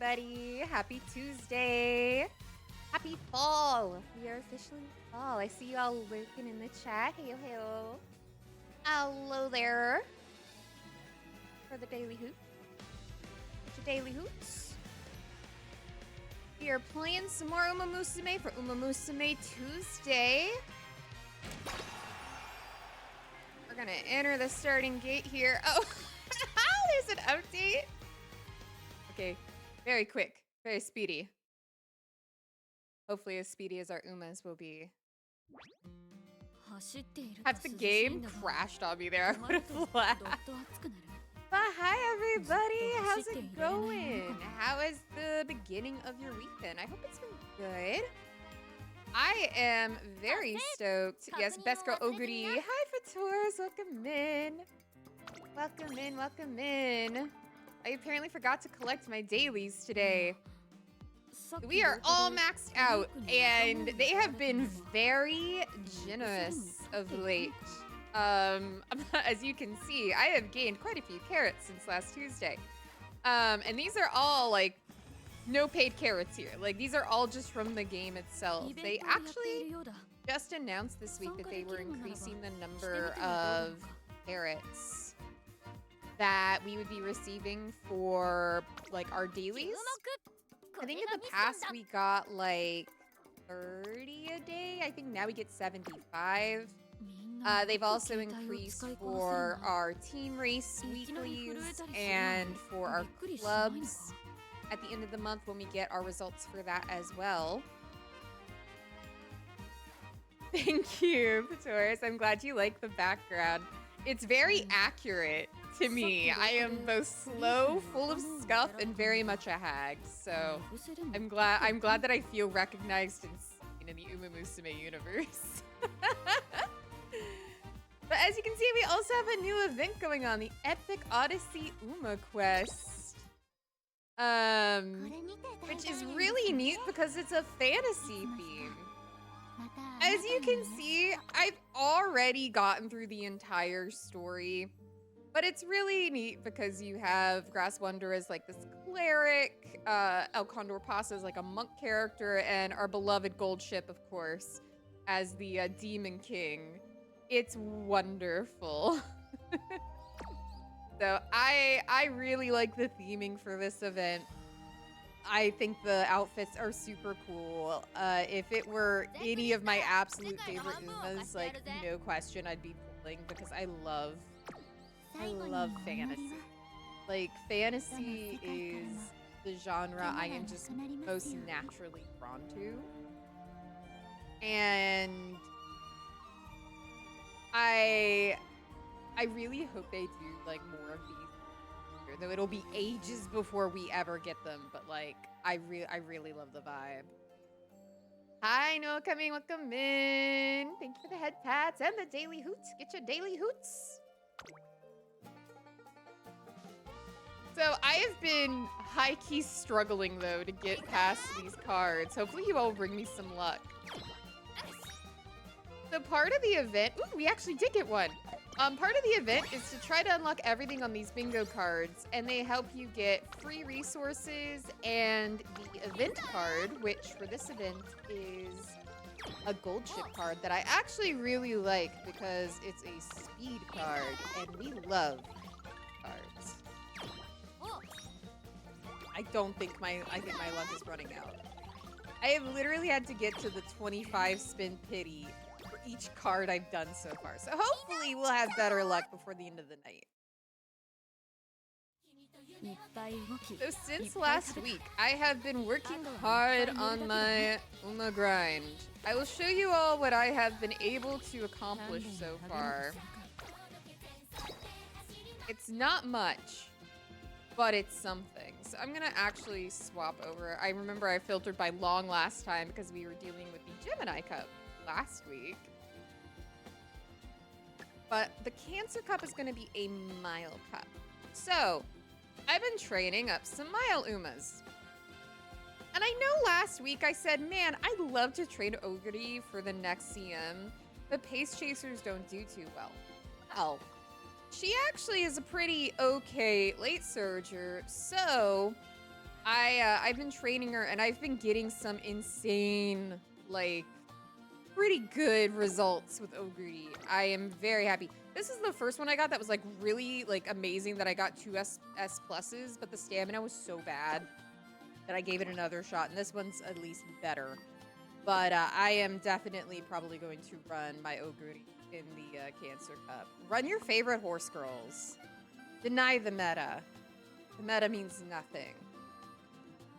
everybody. Happy Tuesday. Happy fall. We are officially fall. I see you all lurking in the chat. Hey, hello. Hello there. For the daily hoot. What's your daily hoots? We are playing some more Umamusume for Umamusume Tuesday. We're gonna enter the starting gate here. Oh, there's an update. Okay, very quick, very speedy. Hopefully as speedy as our Umas will be. Has the game crashed on me there? I would have laughed. But hi everybody, how's it going? How is the beginning of your week been? I hope it's been good. I am very stoked. Yes, Best Girl Oguri. Hi Fators, welcome in. Welcome in, welcome in. I apparently forgot to collect my dailies today. We are all maxed out, and they have been very generous of late. As you can see, I have gained quite a few carrots since last Tuesday. And these are all, like, no paid carrots here. Like, these are all just from the game itself. They actually just announced this week that they were increasing the number of carrots that we would be receiving for, like, our dailies. I think in the past we got, like, 30 a day. I think now we get 75. They've also increased for our team race weeklies and for our clubs at the end of the month when we get our results for that as well. Thank you, Patoris. I'm glad you like the background. It's very accurate to me. I am both slow, full of stuff, and very much a hag. So I'm glad that I feel recognized and seen in the Umamusume universe. But as you can see, we also have a new event going on, the Epic Odyssey Uma Quest. Which is really neat because it's a fantasy theme. As you can see, I've already gotten through the entire story. But it's really neat because you have Grass Wonder as like this cleric, El Condor Pasa as like a monk character, and our beloved Gold Ship, of course, as the Demon King. It's wonderful. So I really like the theming for this event. I think the outfits are super cool. If it were any of my absolute favorite Umas, like no question I'd be pulling because I love fantasy. Like, fantasy is the genre I am just most naturally drawn to. And I really hope they do, like, more of these. Though it'll be ages before we ever get them. But, like, I really love the vibe. Hi, Noah coming. Welcome in. Thank you for the head pats and the daily hoots. Get your daily hoots. So I have been high-key struggling, though, to get past these cards. Hopefully you all bring me some luck. So part of the event... Ooh, we actually did get one. Part of the event is to try to unlock everything on these bingo cards, and they help you get free resources and the event card, which for this event is a gold ship card that I actually really like because it's a speed card, and we love cards. I think my luck is running out. I have literally had to get to the 25 spin pity for each card I've done so far. So hopefully we'll have better luck before the end of the night. So since last week, I have been working hard on my Uma grind. I will show you all what I have been able to accomplish so far. It's not much, but it's something. So I'm gonna actually swap over. I remember I filtered by long last time because we were dealing with the Gemini Cup last week. But the Cancer Cup is gonna be a Mile Cup. So I've been training up some Mile Umas. And I know last week I said, man, I'd love to train Oguri for the next CM, but Pace Chasers don't do too well. Well, she actually is a pretty okay late surger, so I've been training her, and I've been getting some insane, like, pretty good results with Oguri. I am very happy. This is the first one I got that was like really like amazing that I got 2 S pluses, but the stamina was so bad that I gave it another shot, and this one's at least better. But I am definitely probably going to run my Oguri in the Cancer Cup. Run your favorite horse girls. Deny the meta. The meta means nothing.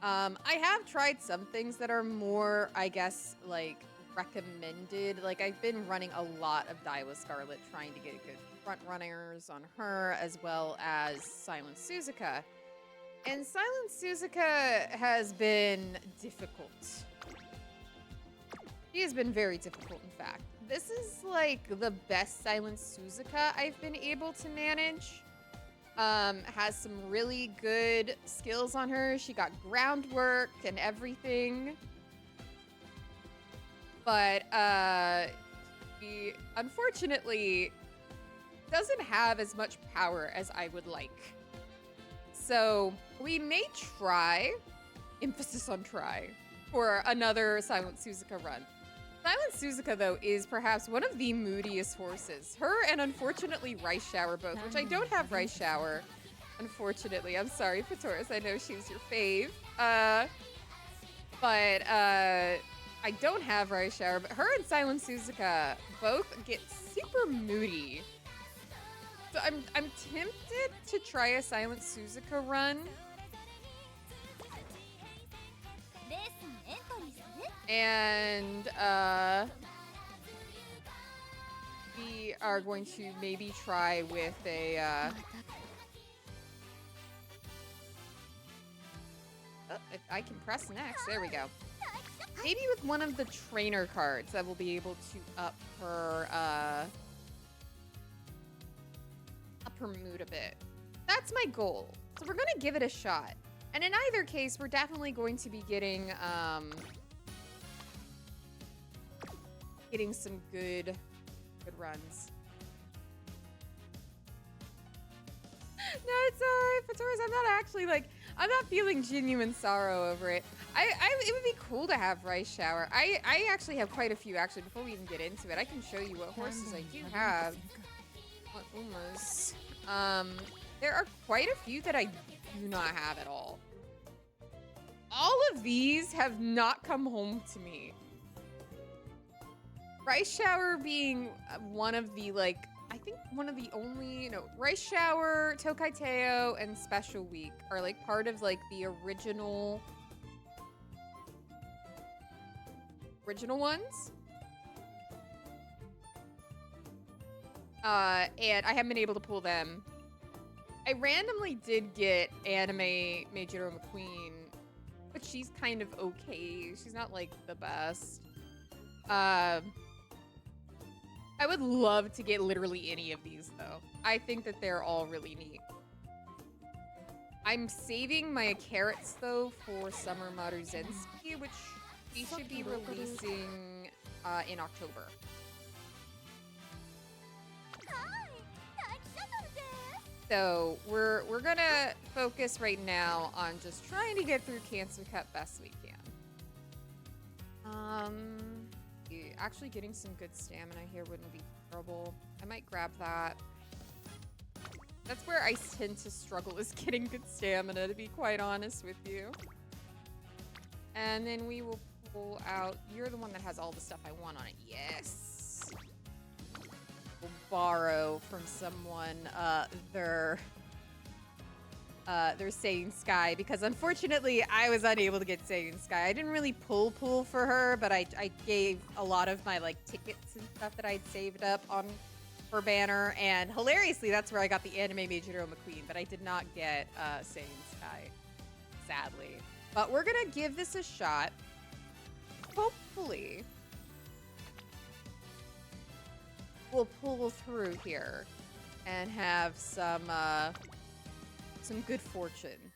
I have tried some things that are more, I guess, like, recommended. Like, I've been running a lot of Daiwa Scarlet, trying to get good front runners on her, as well as Silent Suzuka. And Silent Suzuka has been difficult. She has been very difficult, in fact. This is, like, the best Silent Suzuka I've been able to manage. Has some really good skills on her. She got groundwork and everything. But, she unfortunately doesn't have as much power as I would like. So, we may try, emphasis on try, for another Silent Suzuka run. Silent Suzuka, though, is perhaps one of the moodiest horses. Her and, unfortunately, Rice Shower both, which I don't have Rice Shower, unfortunately. I'm sorry, Patoris, I know she's your fave. But I don't have Rice Shower, but her and Silent Suzuka both get super moody. So I'm tempted to try a Silent Suzuka run. And we are going to maybe try with a oh, if I can press next. There we go. Maybe with one of the trainer cards that will be able to up her mood a bit. That's my goal. So we're gonna give it a shot. And in either case, we're definitely going to be getting some good runs. No, it's alright, Patoris. I'm not actually like, I'm not feeling genuine sorrow over it. It would be cool to have Rice Shower. I actually have quite a few, actually. Before we even get into it, I can show you what horses I do have. What Umas. There are quite a few that I do not have at all. All of these have not come home to me. Rice Shower being one of the, like, I think one of the only, no, Rice Shower, Tokai Teo, and Special Week are, like, part of, like, the original ones. And I haven't been able to pull them. I randomly did get Anime Meijiro McQueen, but she's kind of okay. She's not, like, the best. I would love to get literally any of these, though. I think that they're all really neat. I'm saving my carrots, though, for Summer Maruzenski, which we should be releasing in October. So we're gonna focus right now on just trying to get through Cancer Cup best we can. Actually getting some good stamina here wouldn't be terrible. I might grab that. That's where I tend to struggle, is getting good stamina, to be quite honest with you. And then we will pull out, you're the one that has all the stuff I want on it. Yes. We'll borrow from someone their Saiyan Sky, because unfortunately I was unable to get Saiyan Sky. I didn't really pull for her, but I gave a lot of my, like, tickets and stuff that I'd saved up on her banner, and hilariously that's where I got the Anime Meijiro McQueen, but I did not get Saiyan Sky, sadly. But we're gonna give this a shot. Hopefully we'll pull through here and have some good fortune.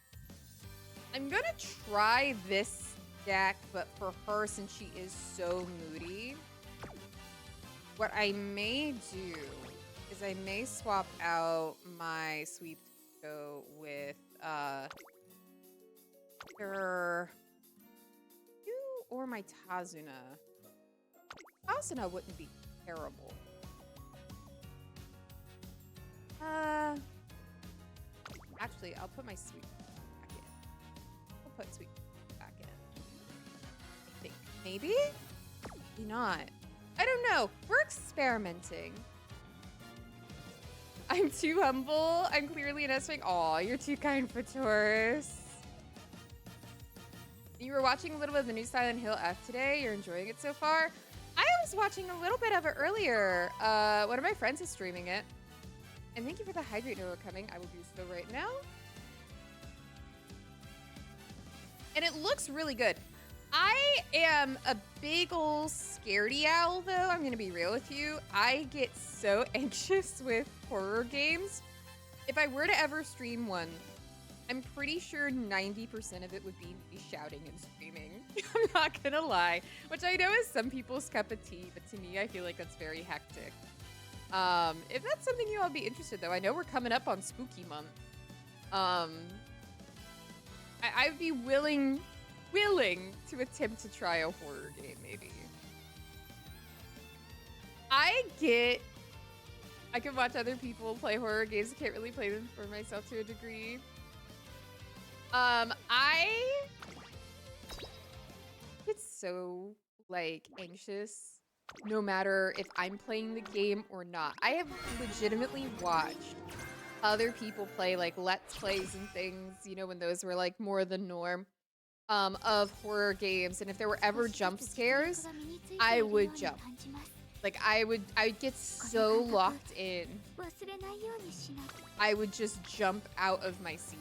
I'm gonna try this deck, but for her, since she is so moody, what I may do is I may swap out my Sweep to go with either you or my Tazuna. Tazuna wouldn't be terrible. Actually, I'll put my sweet back in. I'll put sweet back in. I think. Maybe? Maybe not. I don't know. We're experimenting. I'm too humble. I'm clearly an S-Wing. Aw, you're too kind for Taurus. You were watching a little bit of the new Silent Hill F today. You're enjoying it so far? I was watching a little bit of it earlier. One of my friends is streaming it. And thank you for the hydrate note coming. I will do so right now. And it looks really good. I am a big ol' scaredy owl, though. I'm gonna be real with you. I get so anxious with horror games. If I were to ever stream one, I'm pretty sure 90% of it would be me shouting and screaming. I'm not gonna lie. Which I know is some people's cup of tea, but to me, I feel like that's very hectic. If that's something you all be interested, though, I know we're coming up on spooky month. I'd be willing to attempt to try a horror game, maybe. I can watch other people play horror games. I can't really play them for myself to a degree. I get so, like, anxious no matter if I'm playing the game or not. I have legitimately watched other people play, like, Let's Plays and things, you know, when those were, like, more the norm, of horror games. And if there were ever jump scares, I would jump. Like, I'd get so locked in. I would just jump out of my seat.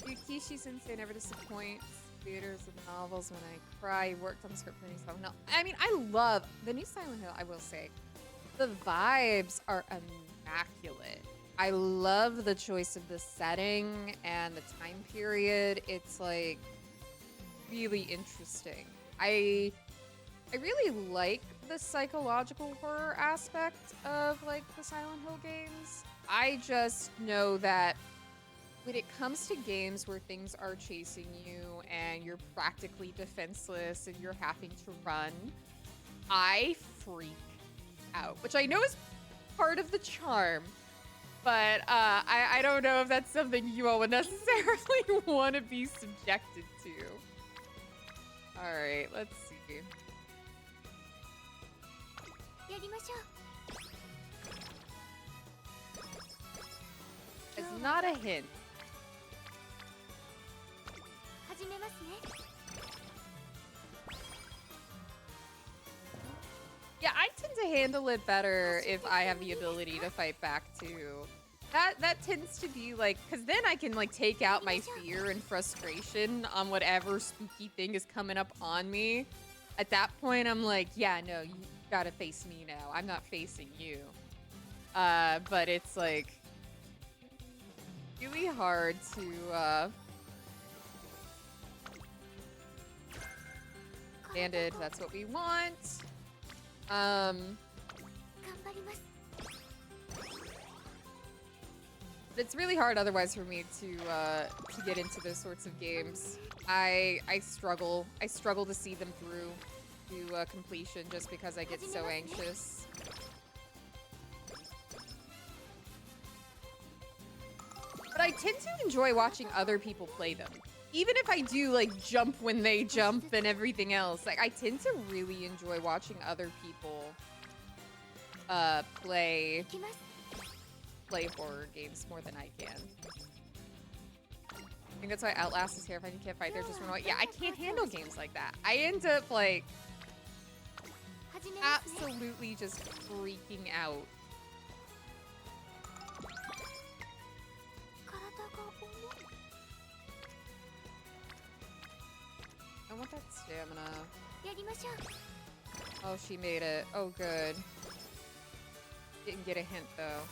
Yukishi Sensei never disappoints. Theaters and novels when I cry. Worked on the script for the new Silent Hill. I mean, I love the new Silent Hill, I will say. The vibes are immaculate. I love the choice of the setting and the time period. It's like really interesting. I really like the psychological horror aspect of like the Silent Hill games. I just know that when it comes to games where things are chasing you and you're practically defenseless and you're having to run, I freak out, which I know is part of the charm, but I don't know if that's something you all would necessarily want to be subjected to. All right, let's see. It's not a hint. Yeah, I tend to handle it better if I have the ability to fight back too. That tends to be like, because then I can like take out my fear and frustration on whatever spooky thing is coming up on me. At that point, I'm like, yeah, no, you gotta face me now. I'm not facing you. But it's like really hard to Banded, that's what we want. It's really hard otherwise for me to get into those sorts of games. I struggle to see them through to completion just because I get so anxious. But I tend to enjoy watching other people play them. Even if I do like jump when they jump and everything else, like I tend to really enjoy watching other people play horror games more than I can. I think that's why Outlast is terrifying. You can't fight there, just run away. Yeah, I can't handle games like that. I end up like absolutely just freaking out. I want that stamina. Oh, she made it. Oh, good. Didn't get a hint, though.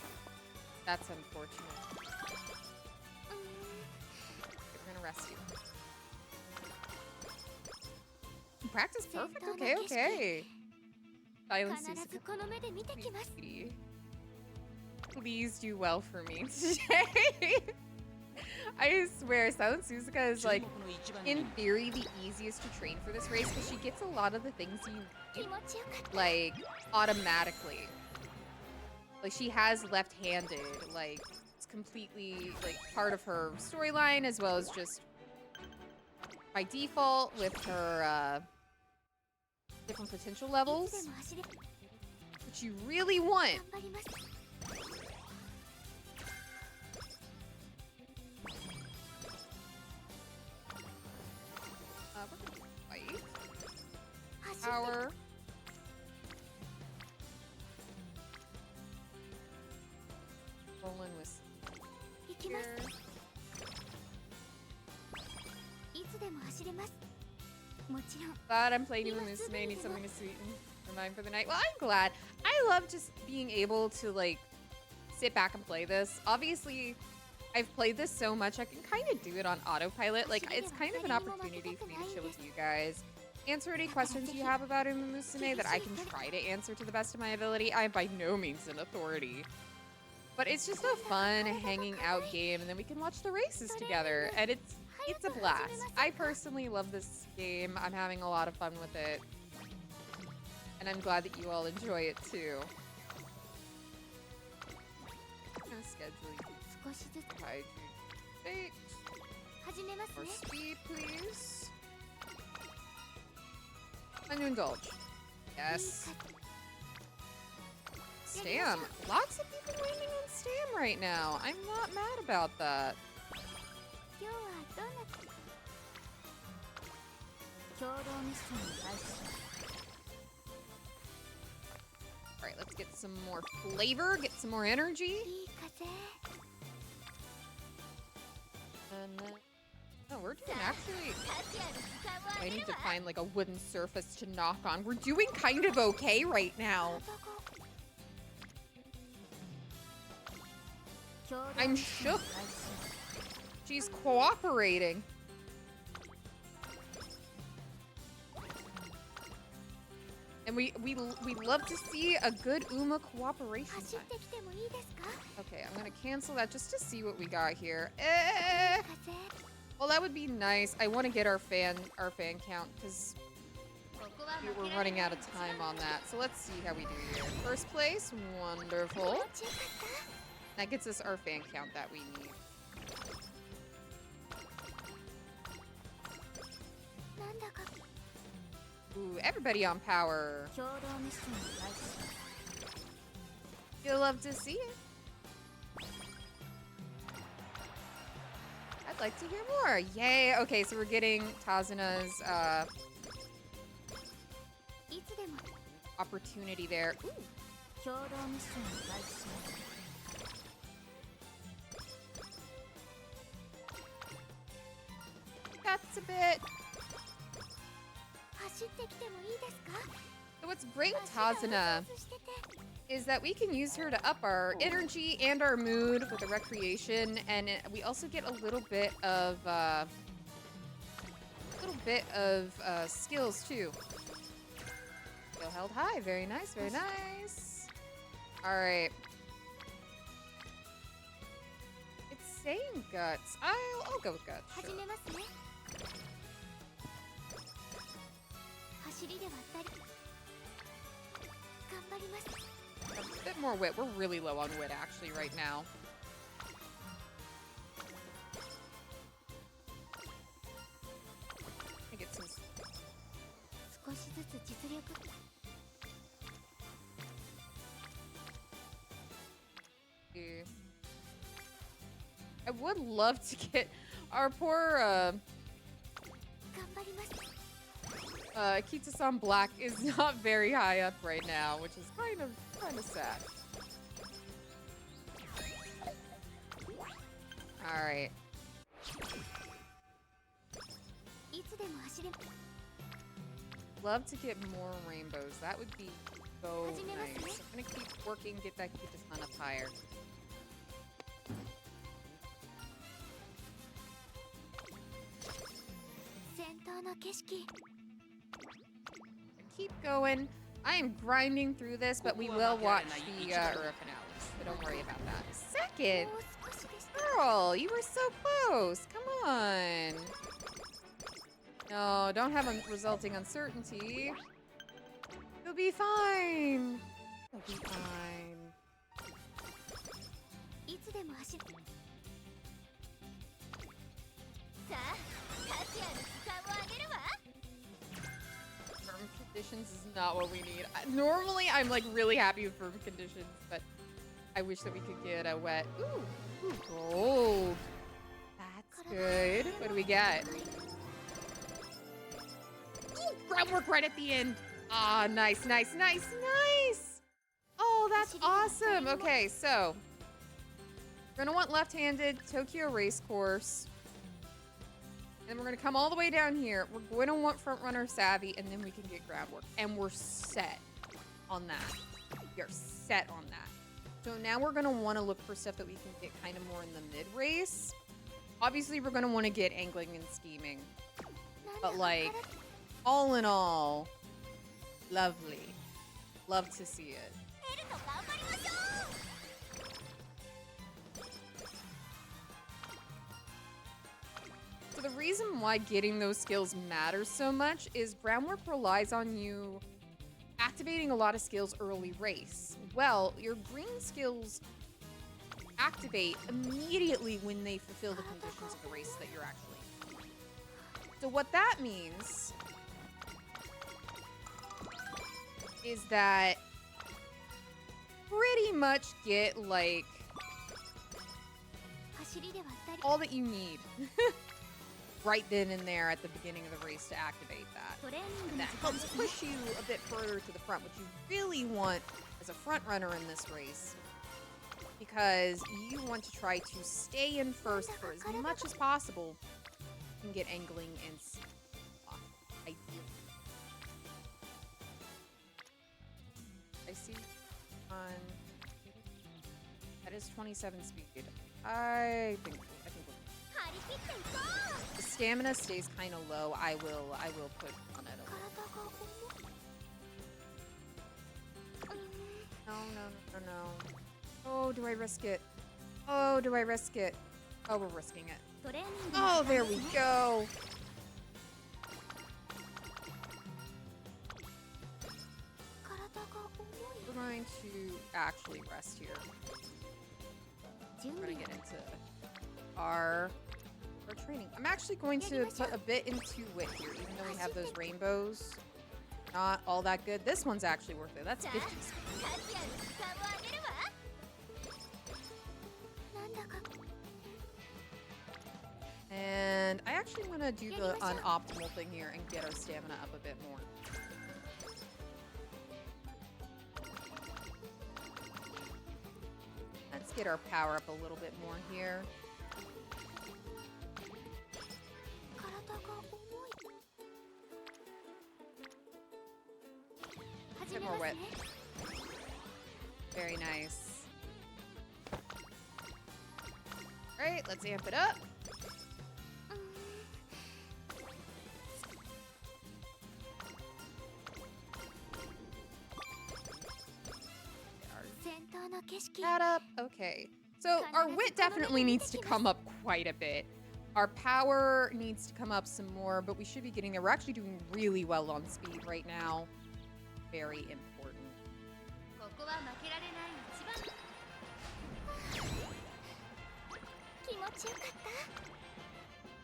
That's unfortunate. Okay, we're gonna rest you. Practice perfect? Okay, okay. Silent Suzuka. Please, please do well for me today. I swear, Silent Suzuka is like, in theory, the easiest to train for this race because she gets a lot of the things you need, like, automatically. Like, she has left-handed, like, it's completely, like, part of her storyline as well as just by default with her, different potential levels, which you really want. We're gonna fight. Power. Roland was here. Glad I'm playing Umamusume. Need something to sweeten her mind for the night. Well, I'm glad. I love just being able to, like, sit back and play this. Obviously, I've played this so much, I can kind of do it on autopilot. Like, it's kind of an opportunity for me to chill with you guys. Answer any questions you have about Umamusume that I can try to answer to the best of my ability. I am by no means an authority. But it's just a fun hanging out game, and then we can watch the races together, and it's a blast. I personally love this game. I'm having a lot of fun with it. And I'm glad that you all enjoy it too. Scheduling. Hydrate. More speed, please. And indulge. Yes. Stam. Lots of people waiting on Stam right now. I'm not mad about that. Alright, let's get some more flavor, get some more energy. And oh, we're doing actually... I need to find like a wooden surface to knock on. We're doing kind of okay right now. I'm shook. She's cooperating. And we love to see a good Uma cooperation time. Okay, I'm gonna cancel that just to see what we got here. Well, that would be nice. I want to get our fan count because we're running out of time on that. So let's see how we do here. First place, wonderful. That gets us our fan count that we need. Ooh, everybody on power. You'll love to see it. I'd like to hear more. Yay! Okay, so we're getting Tazuna's opportunity there. Ooh. That's a bit. So what's great with Tazuna is that we can use her to up our energy and our mood with the recreation, and we also get a little bit of skills too. Still held high. Very nice. Very nice. All right. It's saying guts. I'll go with guts. Sure. A bit more wit. We're really low on wit actually right now. I get some. I would love to get our poor Kita-san Black is not very high up right now, which is kind of sad. All right. Love to get more rainbows. That would be so nice. I'm gonna keep working, get that Kita-san up higher. Keep going. I am grinding through this, but we will watch the Ura finale, so don't worry about that. Second? Girl, you were so close. Come on. No, don't have a resulting uncertainty. You'll be fine. You'll be fine. Firm conditions is not what we need. Normally, I'm like really happy with firm conditions, but I wish that we could get a wet. Ooh, gold. That's good. What do we get? Ooh, groundwork right at the end. Ah, nice, nice, nice, nice. Oh, that's awesome. Okay, so we're gonna want left-handed Tokyo race course. And we're gonna come all the way down here. We're going to want front runner savvy, and then we can get groundwork. And we're set on that. We are set on that. So now we're gonna want to look for stuff that we can get kind of more in the mid race. Obviously, we're gonna want to get angling and scheming. But like, all in all, lovely. Love to see it. So the reason why getting those skills matters so much is groundwork relies on you activating a lot of skills early race. Well, your green skills activate immediately when they fulfill the conditions of the race that you're actually in. So what that means is that pretty much get like all that you need right then and there at the beginning of the race to activate that. And that helps push you a bit further to the front, which you really want as a front runner in this race, because you want to try to stay in first for as much as possible and get angling and off. I see on that is 27 speed. I think the stamina stays kind of low. I will put on it a little. No. Oh, do I risk it? Oh, do I risk it? Oh, we're risking it. Oh, there we go. We're going to actually rest here. We're going to get into our training. I'm actually going to put a bit into wit here, even though we have those rainbows. Not all that good. This one's actually worth it. That's 50 speed. And I actually want to do the unoptimal thing here and get our stamina up a bit more. Let's get our power up a little bit more here. A bit more wet. Very nice. Alright, let's amp it up. That up. Okay. So our wit definitely needs to come up quite a bit. Our power needs to come up some more, but we should be getting there. We're actually doing really well on speed right now. Very important.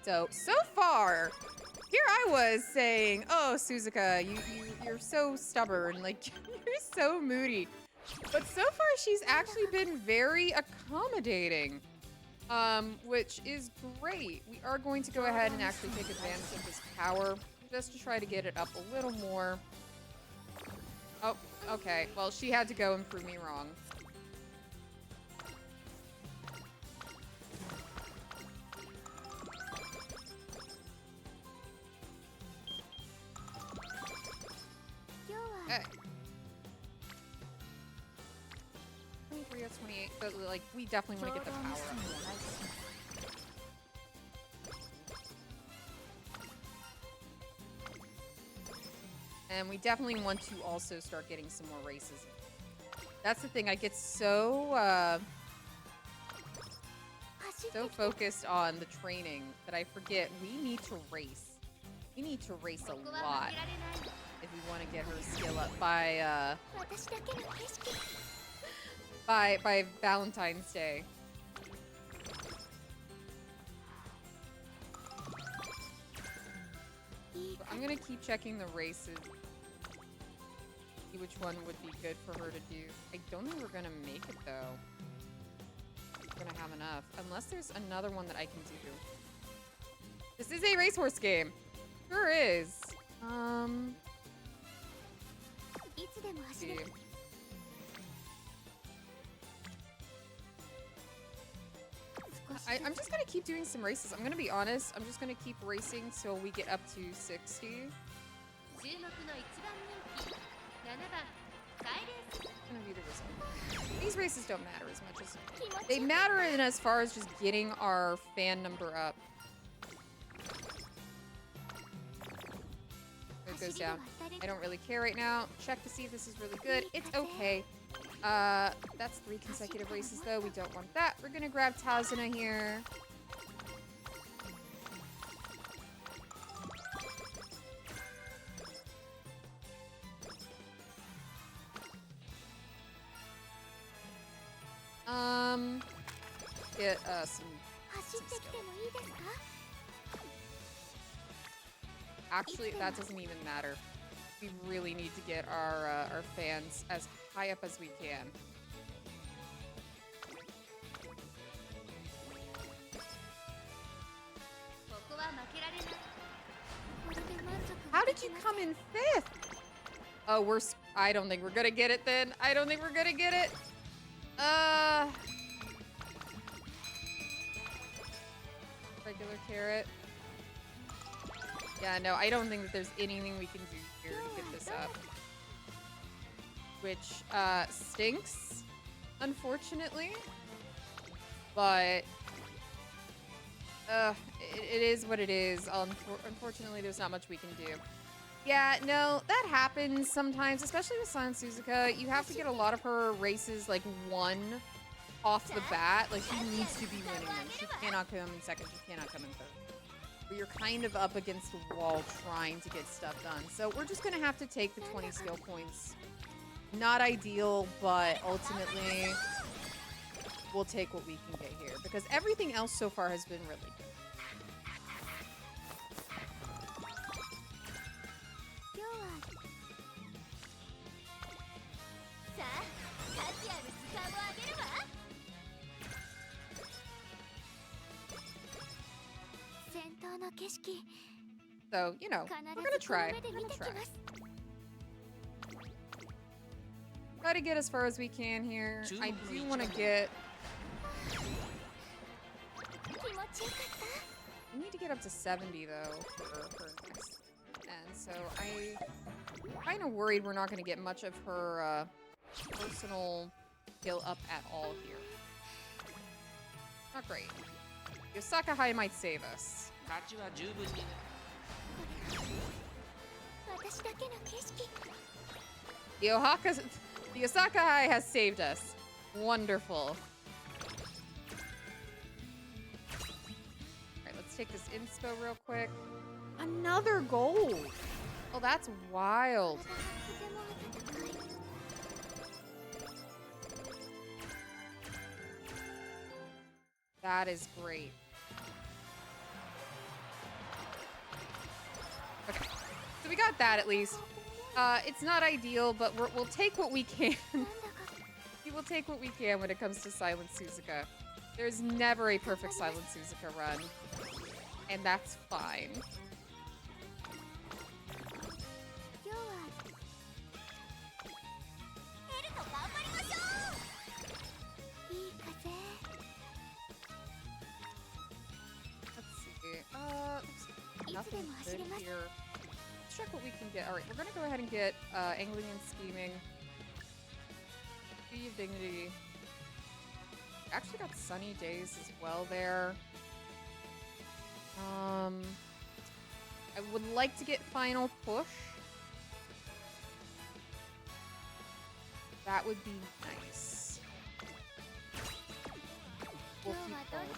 So far, here I was saying, oh, Suzuka, you're so stubborn. Like, you're so moody. But so far, she's actually been very accommodating, which is great. We are going to go ahead and actually take advantage of this power just to try to get it up a little more. Oh, okay. Well, she had to go and prove me wrong. Okay. 23 out of 28, but like, we definitely want to get the power up more. And we definitely want to also start getting some more races. That's the thing. I get so focused on the training that I forget we need to race. We need to race a lot if we want to get her skill up by Valentine's Day. I'm gonna keep checking the races. See which one would be good for her to do. I don't think we're gonna make it though. We're gonna have enough. Unless there's another one that I can do. This is a racehorse game. Sure is. Let's see. I'm just gonna keep doing some races. I'm gonna be honest. I'm just gonna keep racing till we get up to 60. Gonna be the result. These races don't matter as much as they matter in as far as just getting our fan number up. It goes down. I don't really care right now. Check to see if this is really good. It's okay. That's 3 consecutive races though. We don't want that. We're gonna grab Tazuna here. Get some Actually, that doesn't even matter. We really need to get our fans as high up as we can. How did you come in 5th? Oh, I don't think we're gonna get it then. I don't think we're gonna get it. Regular carrot. Yeah, no, I don't think that there's anything we can do here to get this up. Which, stinks, unfortunately. But, it is what it is. Unfortunately, there's not much we can do. Yeah, no, that happens sometimes, especially with Silent Suzuka. You have to get a lot of her races, like, won off the bat. Like, she needs to be winning them. She cannot come in 2nd. She cannot come in 3rd. But you're kind of up against the wall trying to get stuff done. So we're just going to have to take the 20 skill points. Not ideal, but ultimately we'll take what we can get here. Because everything else so far has been really good. So, you know, we're gonna try. Try to get as far as we can here. I do want to get... We need to get up to 70, though, for next. And so I'm kind of worried we're not going to get much of her personal skill up at all here. Not great. Yosaka High might save us. The Osaka High has saved us. Wonderful. Alright, let's take this inspo real quick. Another gold! Oh, that's wild. That is great. Okay, so we got that at least. It's not ideal, but we'll take what we can. We will take what we can when it comes to Silent Suzuka. There's never a perfect Silent Suzuka run, and that's fine. Nothing good here. Let's check what we can get. Alright, we're gonna go ahead and get Angling and Scheming. Beauty of Dignity. Actually got Sunny Days as well there. I would like to get Final Push. That would be nice. We'll keep going.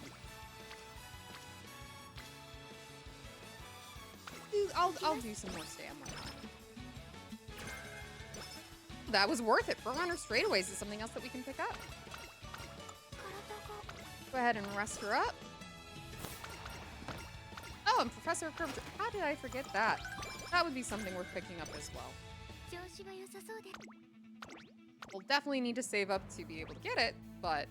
I'll do some more stamina. That was worth it. Front runner straightaways is something else that we can pick up. Go ahead and rest her up. Oh, and Professor Curvature. How did I forget that? That would be something worth picking up as well. We'll definitely need to save up to be able to get it, but...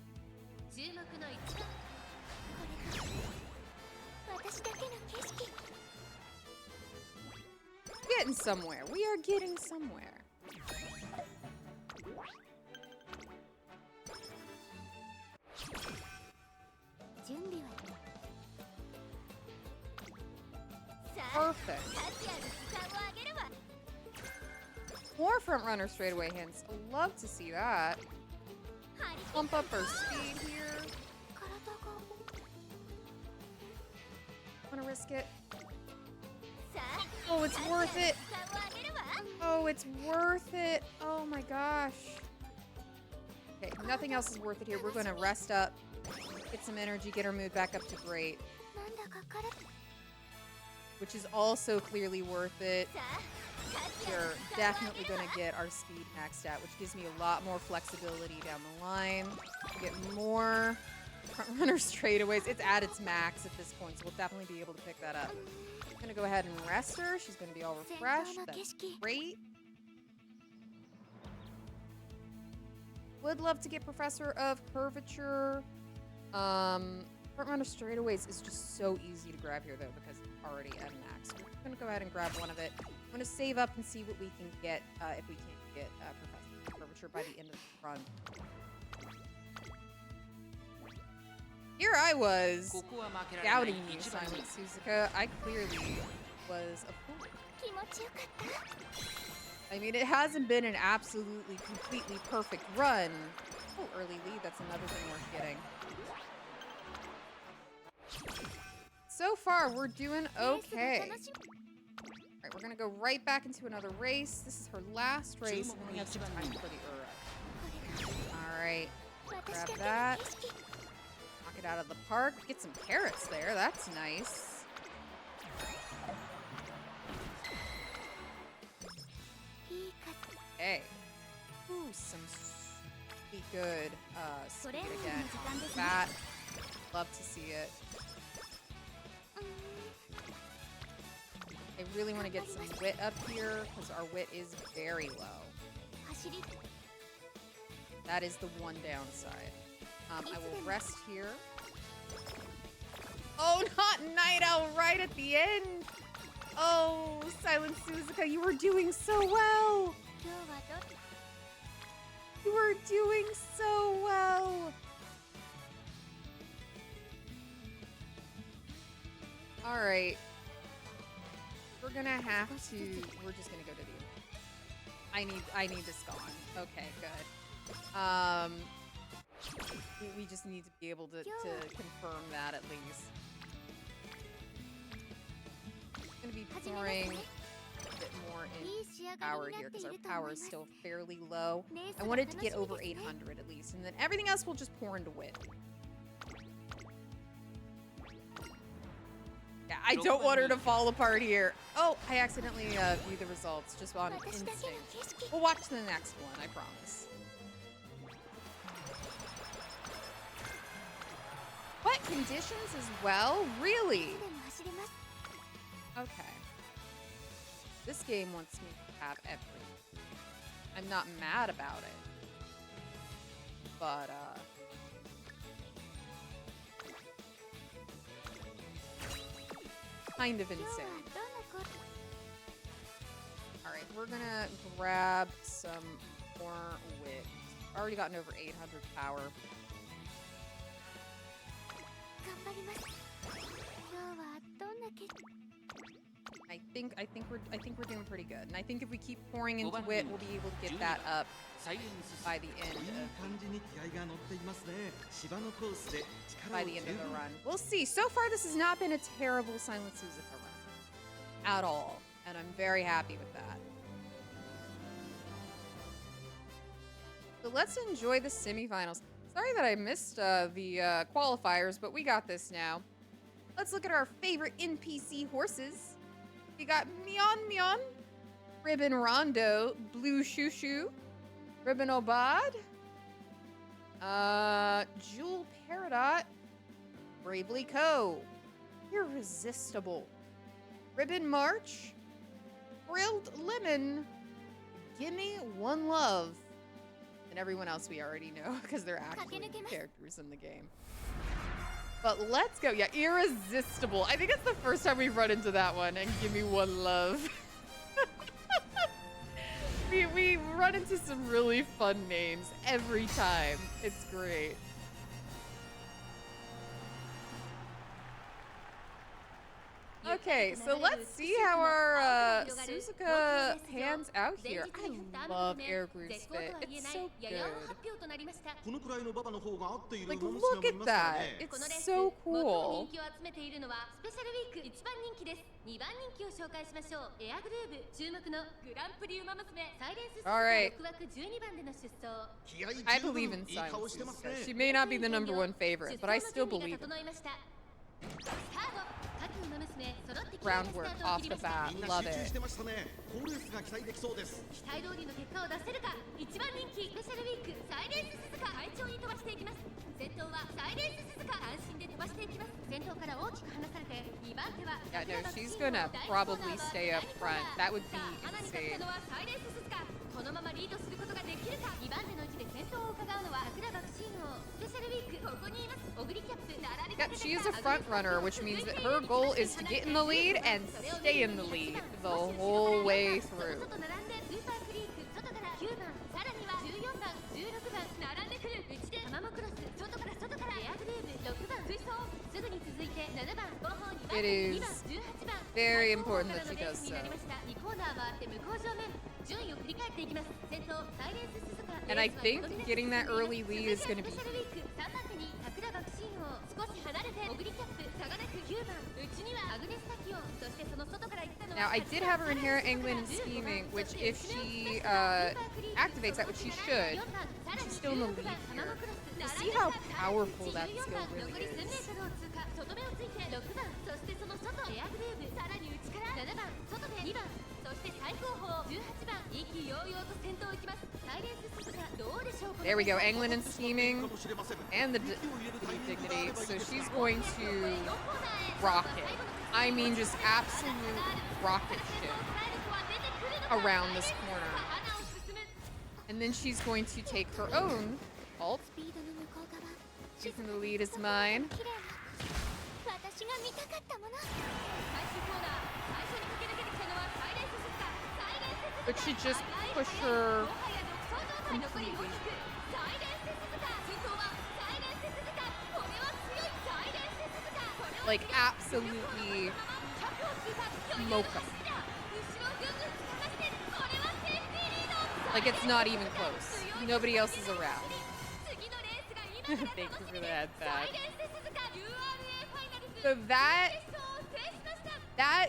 Getting somewhere. We are getting somewhere. Perfect. More front runner straightaway hints. Love to see that. Pump up our speed here. Wanna risk it? Oh, it's worth it. Oh, it's worth it. Oh my gosh. Okay, nothing else is worth it here. We're gonna rest up, get some energy, get our mood back up to great. Which is also clearly worth it. We're definitely gonna get our speed maxed out, which gives me a lot more flexibility down the line. Get more front runner straightaways. It's at its max at this point, so we'll definitely be able to pick that up. I'm gonna go ahead and rest her. She's gonna be all refreshed. That's great. Would love to get Professor of Curvature. Front runner straightaways is just so easy to grab here though because it's already at max. We're gonna go ahead and grab one of it. I'm gonna save up and see what we can get if we can't get Professor of Curvature by the end of the run. Here I was doubting you, Silent Suzuka. I clearly was a fool. I mean, it hasn't been an absolutely, completely perfect run. Oh, early lead. That's another thing worth getting. So far, we're doing okay. All right, we're going to go right back into another race. This is her last race, and then we have some time for the Ura. All right. Grab that. Knock it out of the park. Get some carrots there. That's nice. Okay. Ooh, some sweet good speed again. That. Love to see it. I really want to get some wit up here because our wit is very low. That is the one downside. I will rest here. Oh, not Night Owl right at the end. Oh, Silent Suzuka, you were doing so well. You were doing so well. All right. We're gonna have to. We're just gonna go to the. I need this gone. Okay, good. We just need to be able to confirm that at least. I'm gonna be pouring a bit more in power here because our power is still fairly low. I wanted to get over 800 at least, and then everything else will just pour into wit. Yeah, I don't want her to fall apart here. Oh, I accidentally viewed the results just on instinct. We'll watch the next one, I promise. What conditions as well? Really? Okay. This game wants me to have everything. I'm not mad about it. But, kind of insane. Alright, we're gonna grab some more wit. Already gotten over 800 power. I think we're doing pretty good. And I think if we keep pouring into wit, we'll be able to get that up by the end of the run. We'll see. So far, this has not been a terrible Silent Suzuka run at all, and I'm very happy with that. So let's enjoy the semifinals. Sorry that I missed the qualifiers, but we got this now. Let's look at our favorite NPC horses. We got Mion Mion, Ribbon Rondo, Blue Shoo Shoo, Ribbon Obad, Jewel Peridot, Bravely Co, Irresistible, Ribbon March, Grilled Lemon, Gimme One Love, and everyone else we already know because they're actually characters in the game. But let's go. Yeah, Irresistible. I think it's the first time we've run into that one. And Gimme One Love. we run into some really fun names every time. It's great. Okay, so let's see how our Suzuka pans out here. I love Air Group's fit. It's so good. Like, look at that. It's so cool. Alright. I believe in Silence Suzuka. She may not be the #1 favorite, but I still believe in her. Groundwork off the bat. Love it. Yeah, no, she's gonna probably stay up front. That would be insane. Yep, she is a front runner, which means that her goal is to get in the lead and stay in the lead the whole way through. It is very important that she does so. And I think getting that early lead is going to be huge. Now, I did have her in here angling and scheming, which if she activates that, which she should, she's still in the lead here. You see how powerful that skill really is. There we go, angling and scheming, and the dignity. So she's going to rocket. I mean, just absolute rocket ship around this corner. And then she's going to take her own ult. Keeping the lead is mine. But she just pushed her completely. Like, absolutely mocha. Like, it's not even close. Nobody else is around. Thank you for that, Thad. So that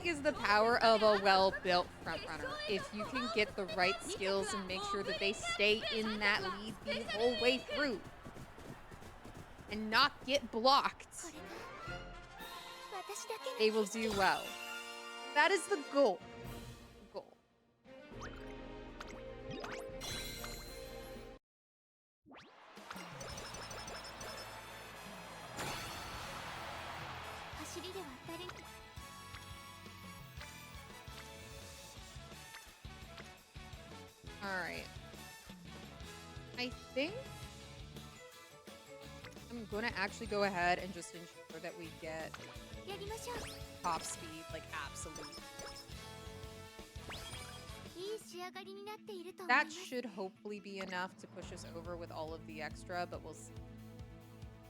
is the power of a well-built frontrunner. If you can get the right skills and make sure that they stay in that lead the whole way through and not get blocked, they will do well. That is the goal. Alright. I think I'm gonna actually go ahead and just ensure that we get top speed, like absolute. That should hopefully be enough to push us over with all of the extra, but we'll see.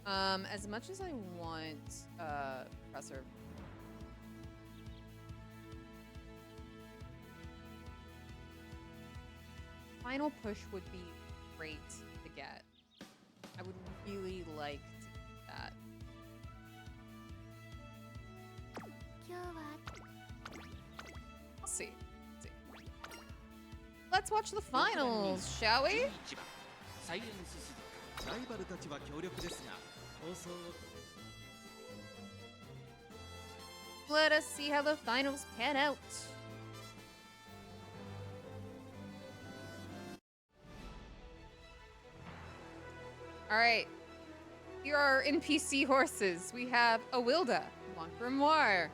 As much as I want Professor. Final push would be great to get. I would really like to do that. We'll see. Let's watch the finals, shall we? Let us see how the finals pan out. All right. Here are NPC horses. We have Awilda, Blanc Grimoire,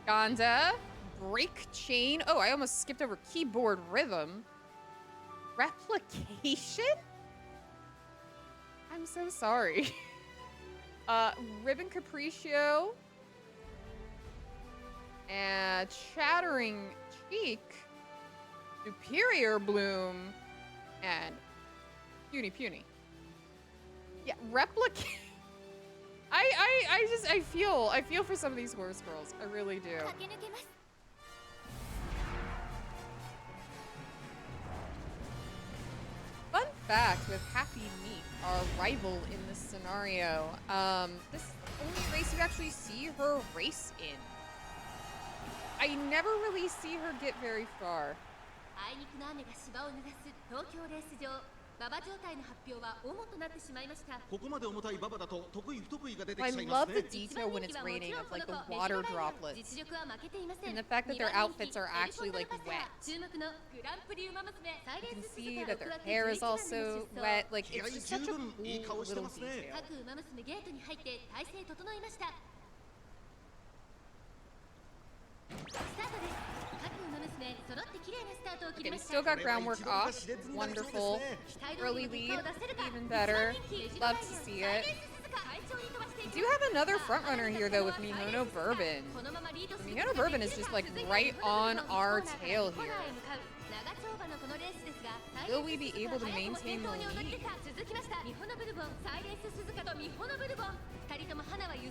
Gonda, Break Chain. Oh, I almost skipped over Keyboard Rhythm. Replication? I'm so sorry. Ribbon Capriccio. And Chattering Cheek. Superior Bloom. And Puny. Yeah, replicate. I feel for some of these horse girls. I really do. Fun fact with Happy Meat, our rival in this scenario, this is the only race you actually see her race in. I never really see her get very far. I love the detail when it's raining of like the water droplets and the fact that their outfits are actually like wet. You can see that their hair is also wet. Like it's just such a cool little detail. Okay, we still got groundwork off. Wonderful. Early lead, even better. Love to see it. We do have another frontrunner here, though, with Mihono Bourbon. Mihono Bourbon is just, like, right on our tail here. Will we be able to maintain the lead?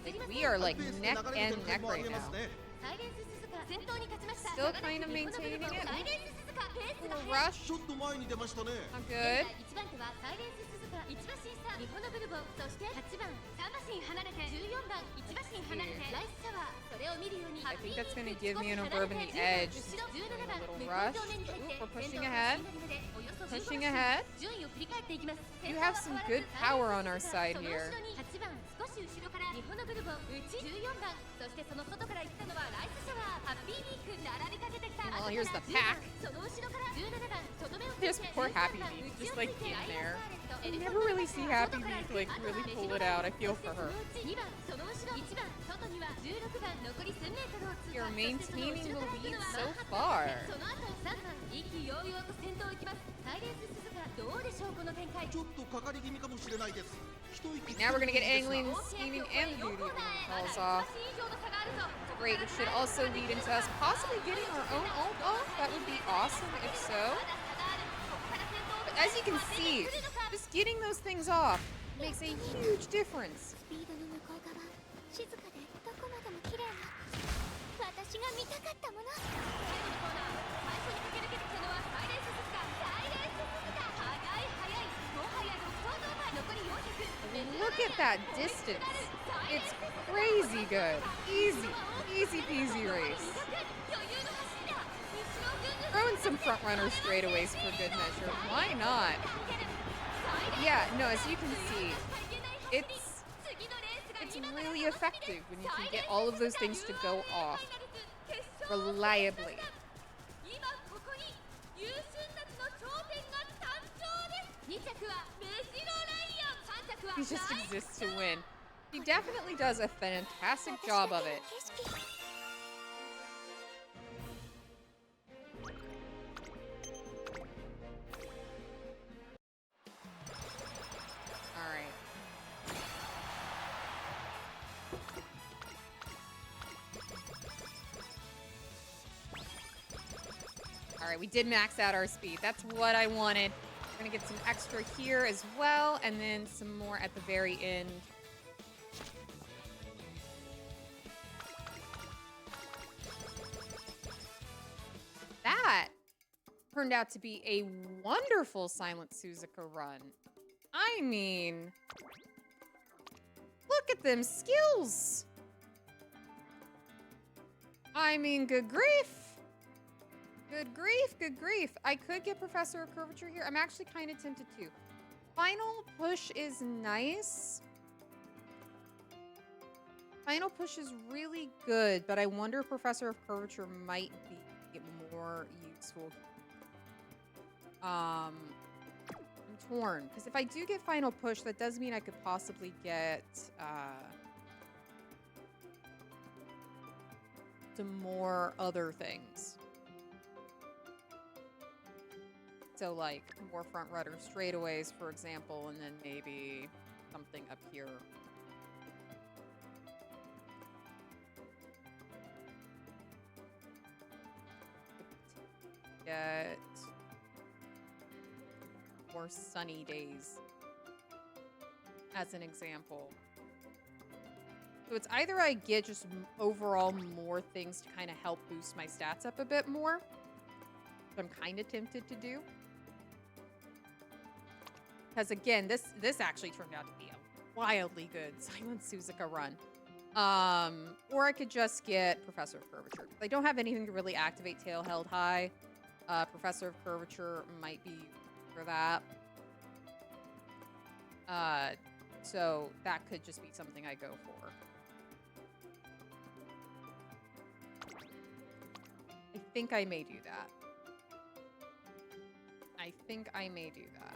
Like, we are, like, neck and neck right now. Still kind of maintaining it. Little rush. Not good. I think that's going to give me an Bourbon the edge. A little rush. Ooh, we're pushing ahead. Pushing ahead. You have some good power on our side here. Well, here's the pack. There's poor Happy Meat, just like in there. I never really see Happy Meat like really pull it out. I feel for her. You're maintaining the lead so far. Now we're gonna get angling, scheming, and the duty falls off. Great, which should also lead into us possibly getting our own ult off. That would be awesome if so. But as you can see, just getting those things off makes a huge difference. Look at that distance. It's crazy good. Easy peasy race. Throwing some front runners straightaways for good measure. Why not? Yeah, no, as you can see, it's really effective when you can get all of those things to go off reliably. He just exists to win. He definitely does a fantastic job of it. Alright, we did max out our speed. That's what I wanted. We're gonna get some extra here as well, and then some more at the very end. That turned out to be a wonderful Silent Suzuka run. I mean, look at them skills. I mean, good grief. Good grief, good grief. I could get Professor of Curvature here. I'm actually kind of tempted to. Final push is nice. Final push is really good, but I wonder if Professor of Curvature might be more useful. I'm torn, because if I do get final push, that does mean I could possibly get some more other things. So like more front rudder straightaways, for example, and then maybe something up here. Get more sunny days, as an example. So it's either I get just overall more things to kind of help boost my stats up a bit more, which I'm kind of tempted to do. Because again, this actually turned out to be a wildly good Silent Suzuka run. Or I could just get Professor of Curvature. I don't have anything to really activate Tail Held High. Professor of Curvature might be for that. So that could just be something I go for. I think I may do that. I think I may do that.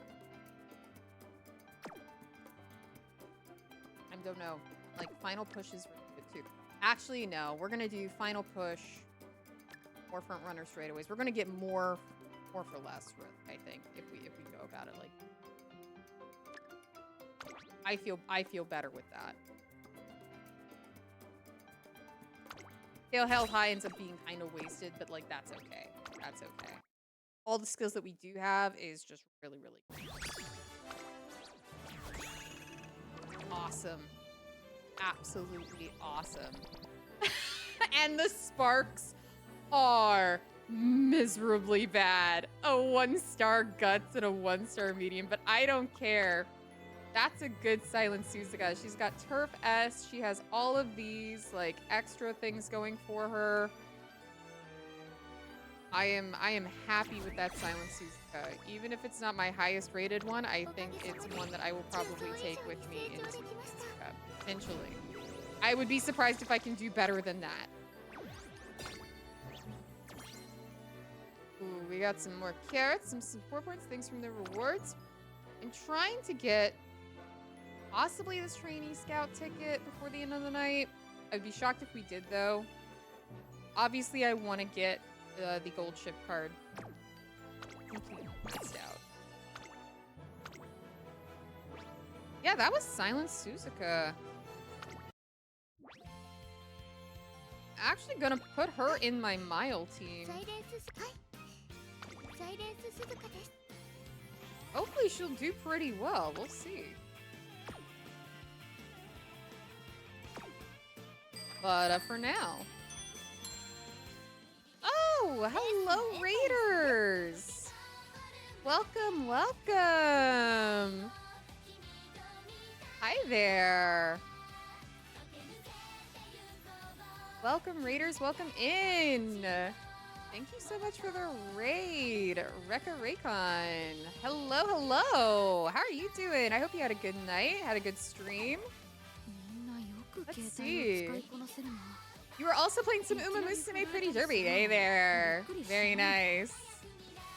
I don't know. Like, final push is really good too. Actually, no. We're gonna do final push, more front runner straightaways. We're gonna get more for less, I think, if we go about it like. I feel better with that. Tail Held High ends up being kind of wasted, but like that's okay. That's okay. All the skills that we do have is just really, really great. Awesome. Absolutely awesome. And the sparks are miserably bad. A 1-star guts and a 1-star medium, but I don't care. That's a good Silent Suzuka. She's got Turf S. She has all of these like extra things going for her. I am happy with that Silent Suzuka. Even if it's not my highest rated one, I think it's one that I will probably take with me into Suzuka, potentially. I would be surprised if I can do better than that. Ooh, we got some more carrots, some support points, things from the rewards. I'm trying to get possibly this trainee scout ticket before the end of the night. I'd be shocked if we did, though. Obviously, I want to get the gold ship card. Complete scout. Yeah, that was Silent Suzuka. Actually gonna put her in my mile team. Hopefully she'll do pretty well. We'll see. But for now. Oh, hello, Raiders. Welcome, welcome. Hi there. Welcome, Raiders. Welcome in. Thank you so much for the raid, Rekka Raycon. Hello, hello. How are you doing? I hope you had a good night, had a good stream. Let's see. You were also playing some Umamusume Pretty Derby. Hey there. Very nice.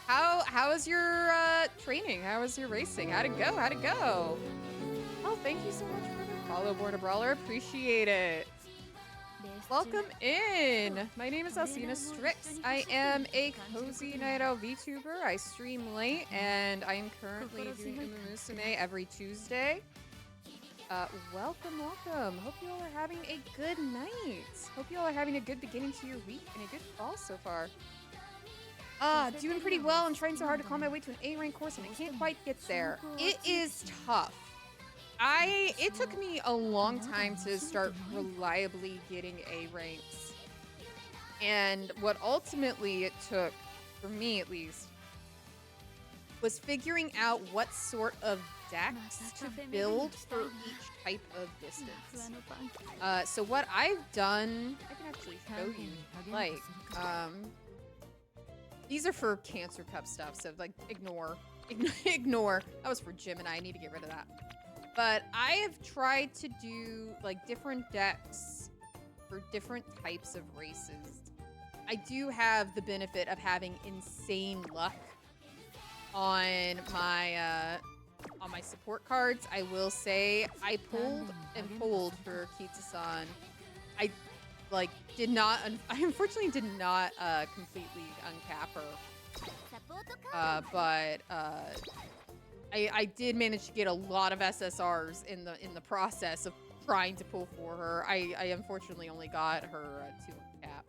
How was your training? How was your racing? How'd it go? How'd it go? Oh, thank you so much for the follow, Born a Brawler. Appreciate it. Welcome in. My name is Alcina Strix. I am a Cozy Night Owl VTuber. I stream late, and I am currently doing Umamusume every Tuesday. Welcome, welcome. Hope you all are having a good night. Hope you all are having a good beginning to your week and a good fall so far. Doing pretty well. I'm trying so hard to climb my way to an A rank course, and I can't quite get there. It is tough. It took me a long time to start reliably getting A ranks. And what ultimately it took, for me at least, was figuring out what sort of decks to build for each type of distance. So what I've done, I can actually show you, like, these are for Cancer Cup stuff, so like ignore Ignore. That was for Gemini. I need to get rid of that. But I have tried to do like different decks for different types of races. I do have the benefit of having insane luck on my support cards. I will say I pulled and pulled for Kitsu-san. I like did not. I unfortunately did not completely uncap her, but I did manage to get a lot of SSRs in the process of trying to pull for her. I unfortunately only got her 2 cap,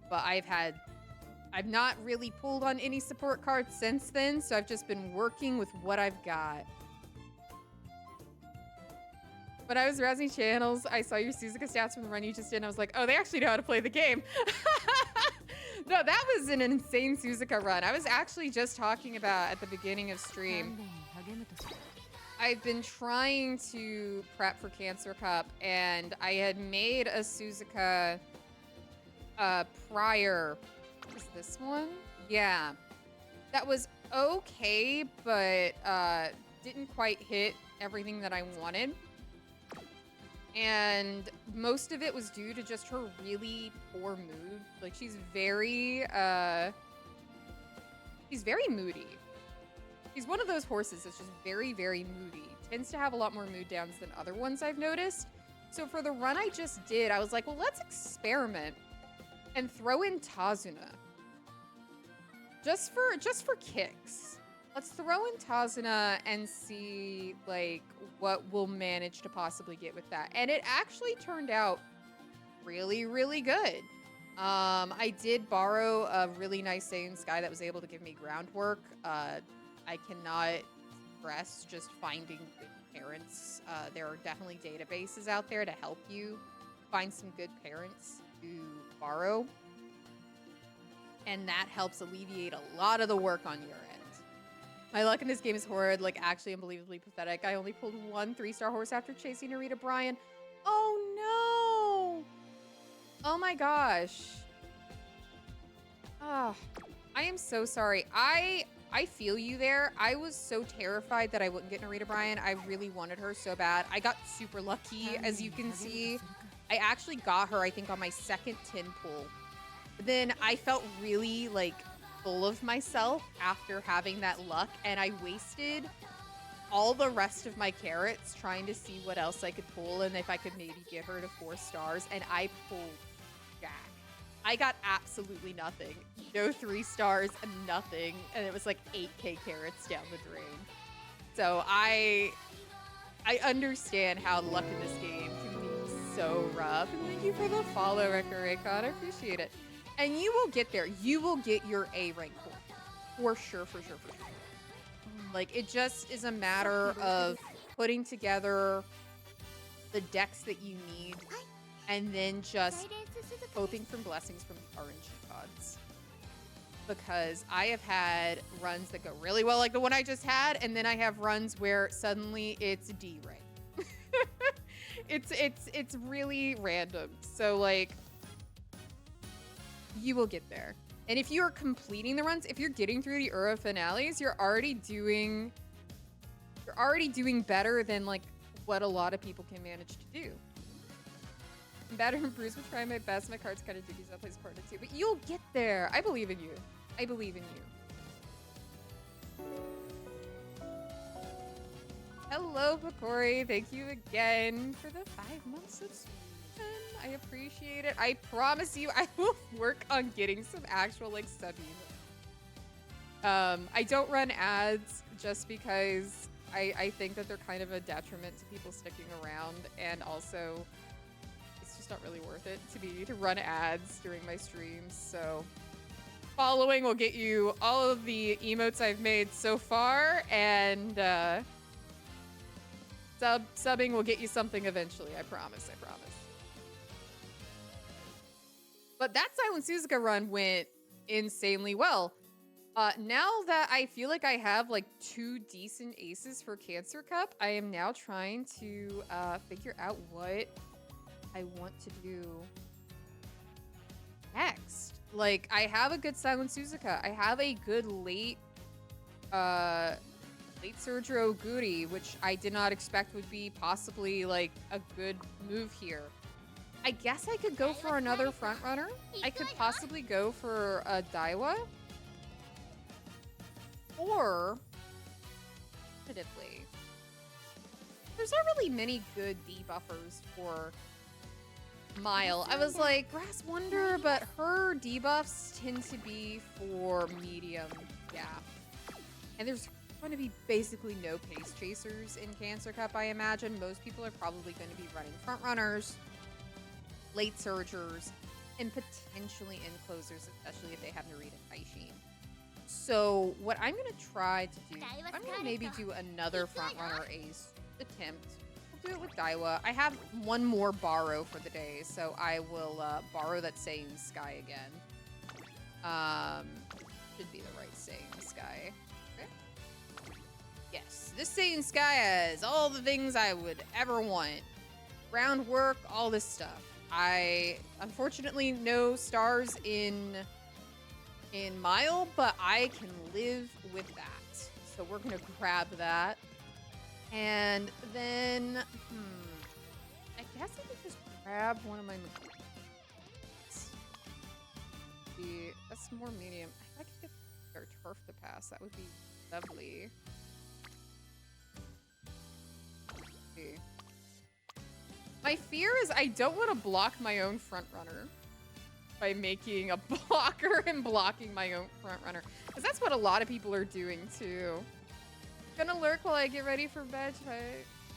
but I've not really pulled on any support cards since then, so I've just been working with what I've got. When I was browsing channels, I saw your Suzuka stats from the run you just did, and I was like, oh, they actually know how to play the game. No, that was an insane Suzuka run. I was actually just talking about at the beginning of stream. I've been trying to prep for Cancer Cup, and I had made a Suzuka prior. Is this one? Yeah. That was okay, but didn't quite hit everything that I wanted. And most of it was due to just her really poor mood. Like, she's very moody. She's one of those horses that's just very, very moody. Tends to have a lot more mood downs than other ones I've noticed. So for the run I just did, I was like, well, let's experiment and throw in Tazuna. Just for kicks. Let's throw in Tazuna and see, like, what we'll manage to possibly get with that. And it actually turned out really, really good. I did borrow a really nice Saiyan Sky that was able to give me groundwork. I cannot stress just finding good parents. There are definitely databases out there to help you find some good parents to borrow. And that helps alleviate a lot of the work on your end. My luck in this game is horrid, like actually unbelievably pathetic. I only pulled 1 3-star horse after chasing Narita Bryan. Oh no! Oh my gosh. Oh, I am so sorry. I feel you there. I was so terrified that I wouldn't get Narita Bryan. I really wanted her so bad. I got super lucky, as you can see. I actually got her, I think, on my second 10 pull. Then I felt really, like, full of myself after having that luck, and I wasted all the rest of my carrots trying to see what else I could pull and if I could maybe get her to 4 stars, and I pulled jack. I got absolutely nothing. No 3 stars, nothing, and it was like 8k carrots down the drain. So I understand how luck in this game can be so rough. And thank you for the follow, Record Raycon. I appreciate it. And you will get there. You will get your A rank pull. For sure, for sure, for sure. Like, it just is a matter of putting together the decks that you need and then just hoping for blessings from the RNG gods. Because I have had runs that go really well, like the one I just had, and then I have runs where suddenly it's D rank. It's really random. So, like, you will get there. And if you're completing the runs, if you're getting through the Ura finales, you're already doing better than, like, what a lot of people can manage to do. I'm better than Bruce, will try my best. My card's kind of dookies. That plays partner too. But you'll get there. I believe in you. I believe in you. Hello, Pokori. Thank you again for the 5-month subscription. I appreciate it. I promise you I will work on getting some actual, like, sub units. I don't run ads just because I think that they're kind of a detriment to people sticking around, and also it's just not really worth it to run ads during my streams. So following will get you all of the emotes I've made so far, and subbing will get you something eventually. I promise. I promise. But that Silent Suzuka run went insanely well. Now that I feel like I have, like, 2 decent aces for Cancer Cup, I am now trying to figure out what I want to do next. Like, I have a good Silent Suzuka. I have a good late uh, Late Surger Oguri, which I did not expect would be possibly like a good move here. I guess I could go for another front runner. I could possibly go for a Daiwa. Or, alternatively, there's not really many good debuffers for Mile. I was like, Grass Wonder, but her debuffs tend to be for medium gap. And there's going to be basically no pace chasers in Cancer Cup, I imagine. Most people are probably going to be running front runners, late surgers, and potentially end closers, especially if they have Narita Taishin. So what I'm going to try to do, I'm going to maybe do another front runner ace attempt. We'll do it with Daiwa. I have one more borrow for the day, so I will borrow that Saiyan Sky again. Should be the right Saiyan Sky. Okay. Yes, this Saiyan Sky has all the things I would ever want. Groundwork, all this stuff. I unfortunately no stars in Mile, but I can live with that. So we're gonna grab that. And then, I guess I could just grab one of my... That's more medium. I could get their turf to pass. That would be lovely. See. My fear is I don't want to block my own front runner by making a blocker and blocking my own front runner. Because that's what a lot of people are doing too. Gonna lurk while I get ready for bed.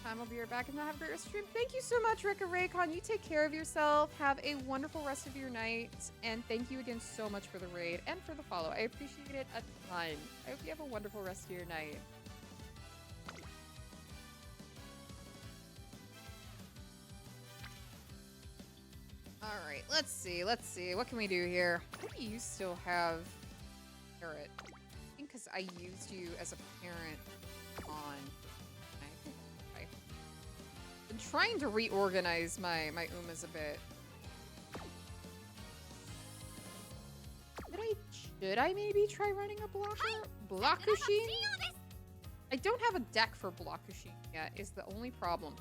Time I'll be right back and have a great rest of your stream. Thank you so much, Rika Raycon. You take care of yourself. Have a wonderful rest of your night. And thank you again so much for the raid and for the follow. I appreciate it a ton. I hope you have a wonderful rest of your night. Alright, let's see. What can we do here? Maybe you still have Parrot. I think because I used you as a parent on... Okay. I'm trying to reorganize my Umas a bit. Should I maybe try running a blocker? Blockushin? I don't have a deck for Blockushin yet, is the only problem.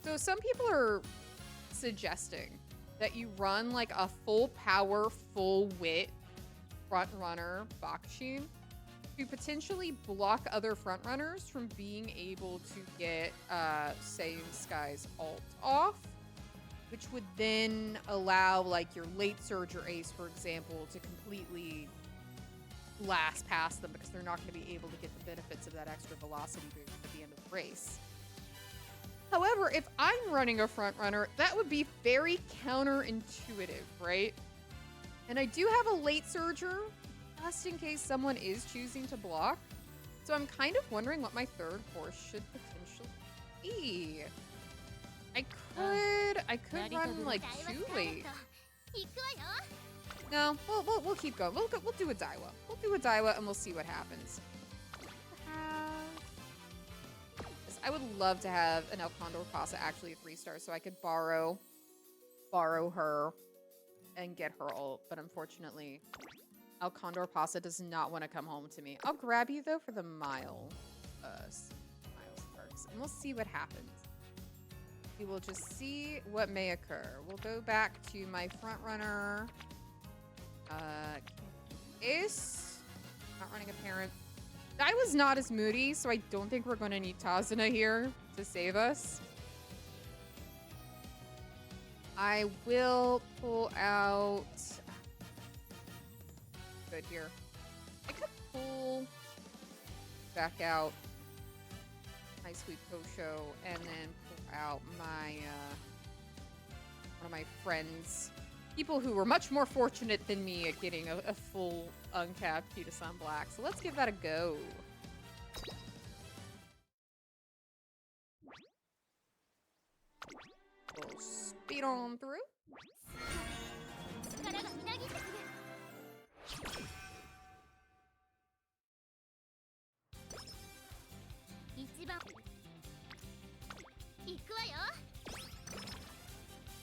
So some people are suggesting that you run like a full power, full wit front runner Bakushin to potentially block other front runners from being able to get Saiyan Sky's ult off, which would then allow like your late Surger Ace, for example, to completely blast past them because they're not going to be able to get the benefits of that extra velocity boost at the end of the race. However, if I'm running a front runner, that would be very counterintuitive, right? And I do have a late surger, just in case someone is choosing to block. So I'm kind of wondering what my third horse should potentially be. I could run like too late. No, we'll keep going. We'll do a Daiwa. We'll do a Daiwa and we'll see what happens. I would love to have an El Condor Pasa actually a 3-star so I could borrow her and get her ult, but unfortunately El Condor Pasa does not want to come home to me. I'll grab you though for the Mile Sparks and we'll see what happens. We will just see what may occur. We'll go back to my front runner. Ace. Not running a parent. I was not as moody, so I don't think we're going to need Tazuna here to save us. I will pull out... Good here. I could pull back out my Sweet Posho and then pull out my one of my friends. People who were much more fortunate than me at getting a full uncapped Kitasan Black. So let's give that a go. We'll speed on through.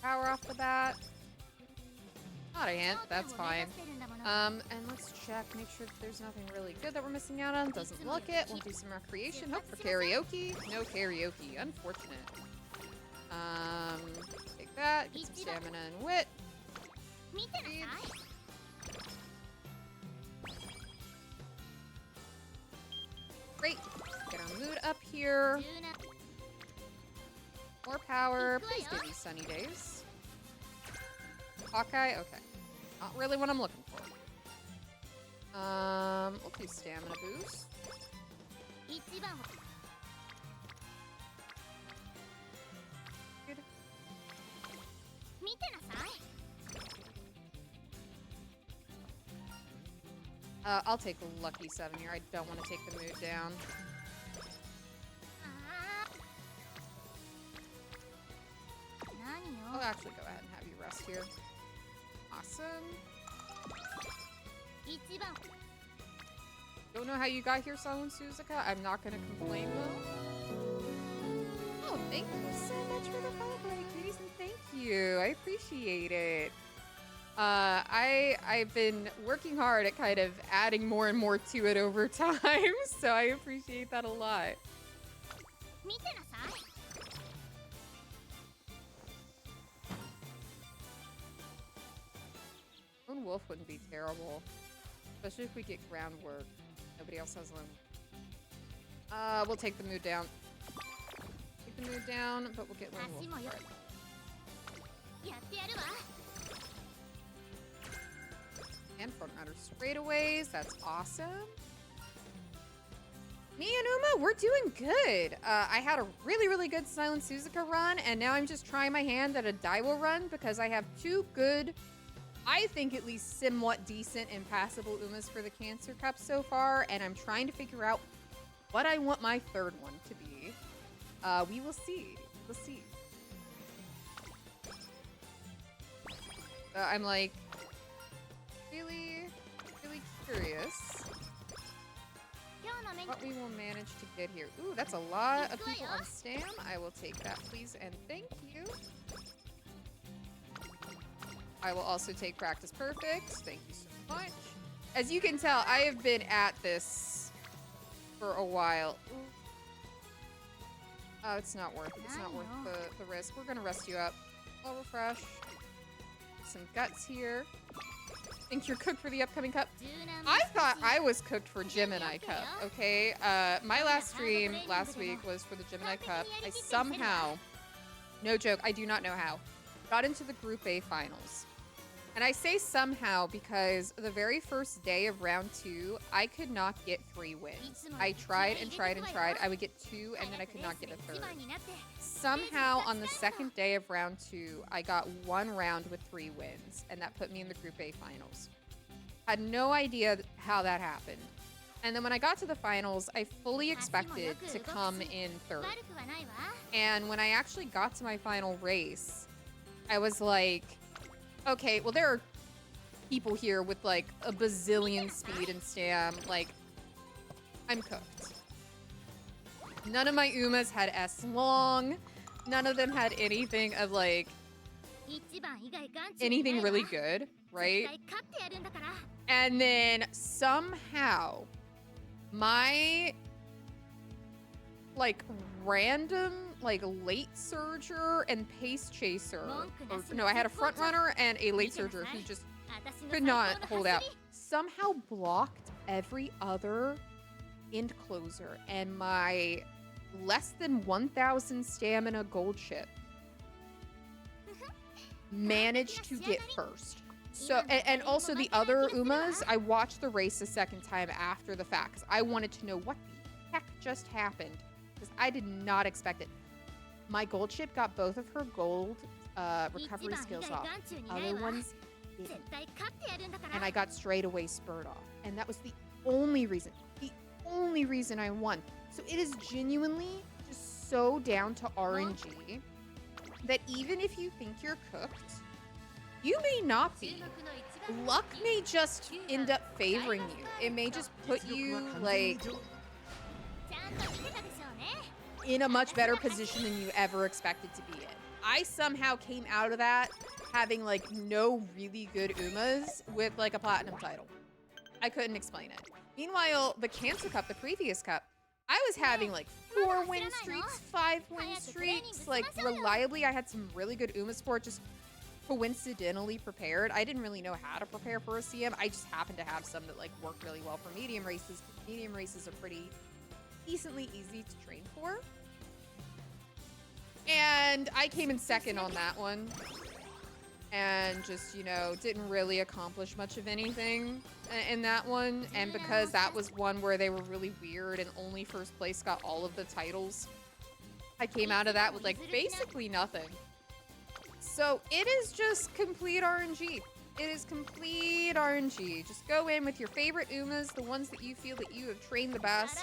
Power off the bat. Not a hint. That's fine. And let's check, make sure that there's nothing really good that we're missing out on. Doesn't look it. We'll do some recreation. Hope for karaoke. No karaoke. Unfortunate. Take that. Get some stamina and wit. Speed. Great. Get our mood up here. More power. Please give me sunny days. Hawkeye? Okay. Not really what I'm looking for. We'll do stamina boost. Good. I'll take a lucky 7 here. I don't want to take the mood down. I'll actually go ahead and have you rest here. Awesome. Don't know how you got here, Someone Suzuka. I'm not gonna complain though. Oh, thank you so much for the follow, cuties, and thank you. I appreciate it. I've been working hard at kind of adding more and more to it over time, so I appreciate that a lot. Lone Wolf wouldn't be terrible, especially if we get groundwork. Nobody else has Lone. We'll take the mood down. Take the mood down, but we'll get Lone Wolf. Right. And front runner straightaways. That's awesome. Me and Uma, we're doing good. I had a really good Silent Suzuka run, and now I'm just trying my hand at a Daiwo run because I have 2 good, I think at least somewhat decent and passable Umas for the Cancer Cup so far, and I'm trying to figure out what I want my 3rd one to be. We will see. We'll see. I'm like really curious what we will manage to get here. Ooh, that's a lot of people on Stam. I will take that, please, and thank you. I will also take Practice Perfect. Thank you so much. As you can tell, I have been at this for a while. Ooh. Oh, it's not worth it. It's not worth the risk. We're gonna rest you up. I'll refresh. Some guts here. Think you're cooked for the upcoming cup? I thought I was cooked for Gemini Cup, okay? My last stream last week was for the Gemini Cup. I somehow, no joke, I do not know how, got into the Group A finals. And I say somehow because the very first day of round 2, I could not get 3 wins. I tried and tried and tried. I would get 2 and then I could not get a 3rd. Somehow on the 2nd day of round 2, I got 1 round with 3 wins, and that put me in the Group A finals. Had no idea how that happened. And then when I got to the finals, I fully expected to come in 3rd. And when I actually got to my final race, I was like, okay, well, there are people here with like a bazillion speed and stam. Like, I'm cooked. None of my Umas had S long. None of them had anything of like anything really good, right? And then somehow my like random like late surger and pace chaser, or no, I had a front runner and a late surger who just could not hold out. Somehow blocked every other end closer, and my less than 1,000 stamina gold chip managed to get first. So, and also the other Umas, I watched the race a second time after the fact because I wanted to know what the heck just happened, because I did not expect it. My gold chip got both of her gold recovery skills off. The other ones didn't. And I got straight away spurred off. And that was the only reason I won. So it is genuinely just so down to RNG that even if you think you're cooked, you may not be. Luck may just end up favoring you. It may just put you, like, in a much better position than you ever expected to be in. I somehow came out of that having like no really good Umas with like a platinum title. I couldn't explain it. Meanwhile, the Cancer Cup, the previous cup, I was having like 4 win streaks, 5 win streaks. Like reliably, I had some really good Uma support just coincidentally prepared. I didn't really know how to prepare for a CM. I just happened to have some that like worked really well for medium races. Medium races are pretty decently easy to train for. And I came in second on that one. And just, you know, didn't really accomplish much of anything in that one. And because that was one where they were really weird and only first place got all of the titles, I came out of that with like basically nothing. So it is just complete RNG. It is complete RNG. Just go in with your favorite Umas, the ones that you feel that you have trained the best,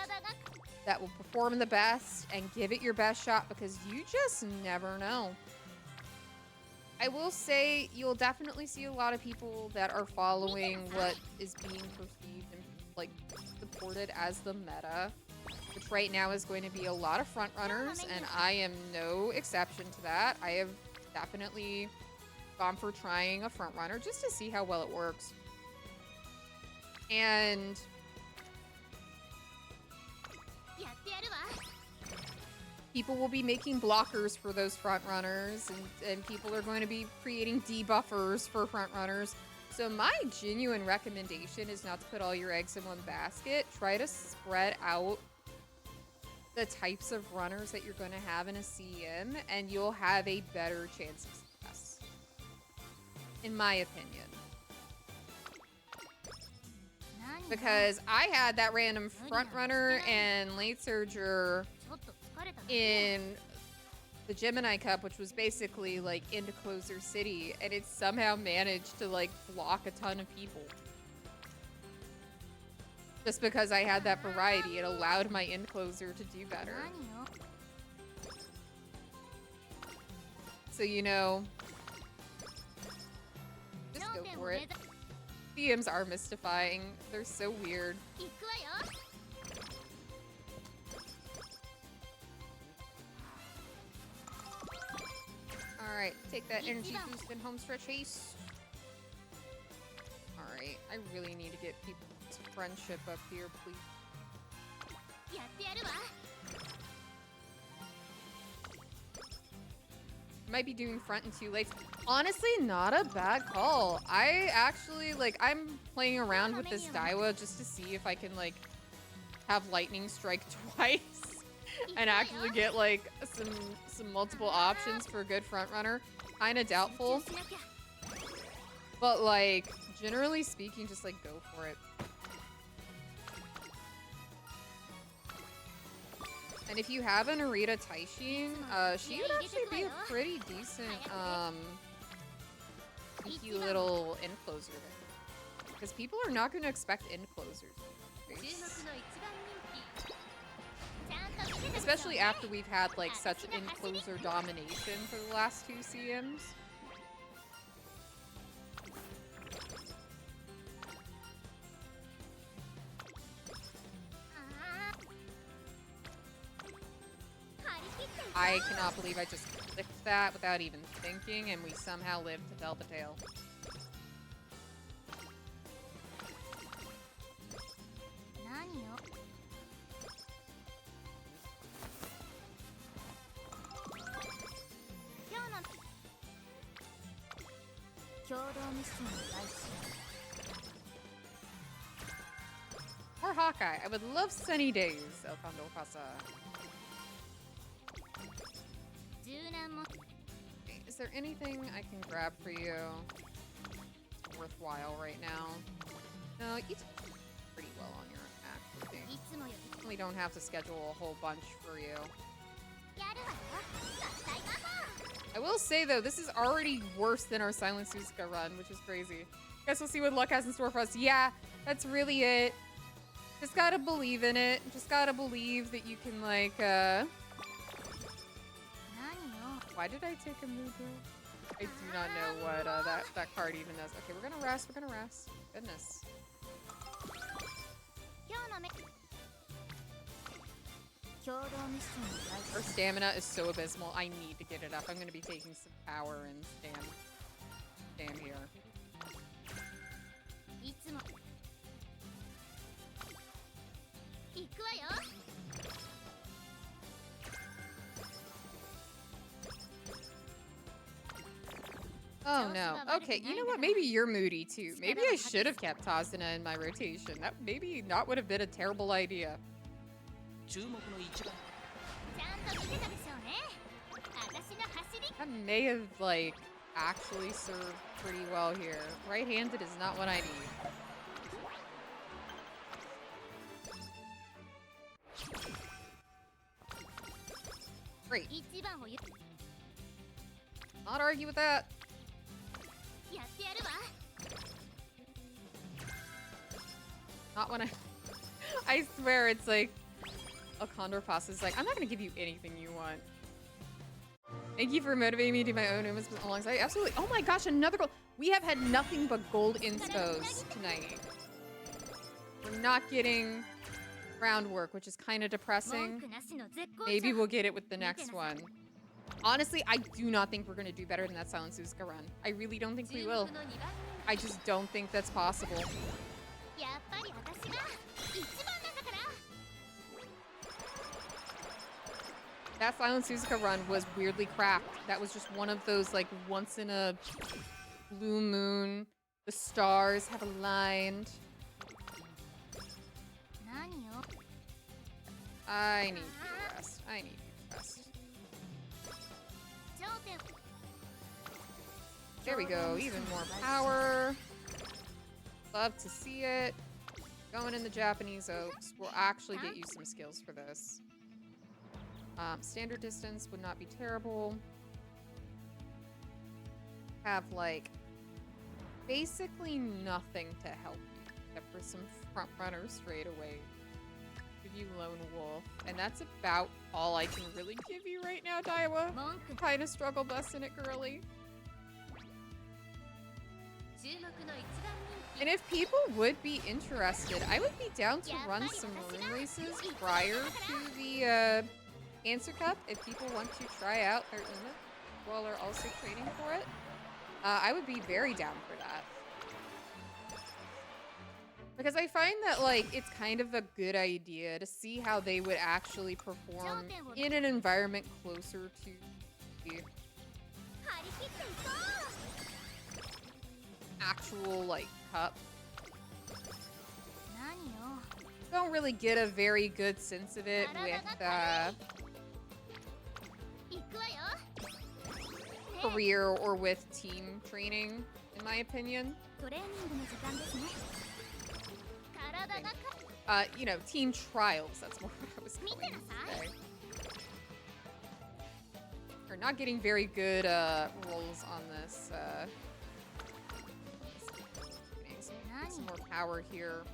that will perform the best, and give it your best shot because you just never know. I will say you'll definitely see a lot of people that are following what is being perceived and like supported as the meta, which right now is going to be a lot of front runners, and I am no exception to that. I have definitely gone for trying a front runner just to see how well it works. And people will be making blockers for those front runners, and people are going to be creating debuffers for front runners. So my genuine recommendation is not to put all your eggs in one basket. Try to spread out the types of runners that you're going to have in a CM, and you'll have a better chance of success, in my opinion. Because I had that random front runner and late surger in the Gemini Cup, which was basically like into Closer City, and it somehow managed to like block a ton of people. Just because I had that variety, it allowed my end closer to do better. So, you know, just go for it. CMs are mystifying. They're so weird. Alright, take that energy boost and home stretch haste. Alright, I really need to get people's friendship up here, please. Might be doing front and 2 legs. Honestly, not a bad call. I actually, like, I'm playing around with this Daiwa just to see if I can, like, have lightning strike twice and actually get, like, some multiple options for a good front runner. Kinda doubtful. But, like, generally speaking, just, like, go for it. And if you have an Narita Taishin, she would actually be a pretty decent, sneaky little end closer there. Because people are not going to expect end closers. Especially after we've had, like, such end closer domination for the last 2 CMs. I cannot believe I just clicked that without even thinking, and we somehow lived to tell the tale. Or Hawkeye. I would love sunny days, El Condo Casa. Is there anything I can grab for you? It's worthwhile right now. No, you do pretty well on your own, actually. We don't have to schedule a whole bunch for you. I will say, though, this is already worse than our Silent Suzuka run, which is crazy. Guess we'll see what luck has in store for us. Yeah, that's really it. Just gotta believe in it. Just gotta believe that you can, like, Why did I take a Mugu? I do not know what that card even does. Okay, we're gonna rest. We're gonna rest. Goodness. Our stamina is so abysmal. I need to get it up. I'm gonna be taking some power and stamina. game here. Oh no. Okay, you know what? Maybe you're moody too. Maybe I should have kept Tazuna in my rotation. That maybe not would have been a terrible idea. That may have, like, actually served pretty well here. Right-handed is not what I need. Great. Not argue with that. Not when I swear it's like a Condor Pass is like, I'm not gonna give you anything you want. Thank you for motivating me to do my own Umamusume alongside. Absolutely. Oh my gosh, another gold. We have had nothing but gold inspos tonight. We're not getting groundwork, which is kind of depressing. Maybe we'll get it with the next one. Honestly, I do not think we're going to do better than that Silent Suzuka run. I really don't think we will. I just don't think that's possible. That Silent Suzuka run was weirdly cracked. That was just one of those, like, once in a blue moon, the stars have aligned. I need to rest. I need to rest. There we go. Even more power. Love to see it. Going in the Japanese Oaks. We'll actually get you some skills for this. Standard distance would not be terrible. Have, like, basically nothing to help you except for some front runners straight away. Give you Lone Wolf. And that's about all I can really give you right now, Daiwa. Kind of struggle busting it, girly. And if people would be interested, I would be down to run some room races prior to the Answer Cup if people want to try out their Uma while they're also training for it. I would be very down for that. Because I find that, like, it's kind of a good idea to see how they would actually perform in an environment closer to the actual, like, cup. Don't really get a very good sense of it with career or with team training, in my opinion. You know, team trials, that's more what I was going to say. We're not getting very good rolls on this. Some more power here.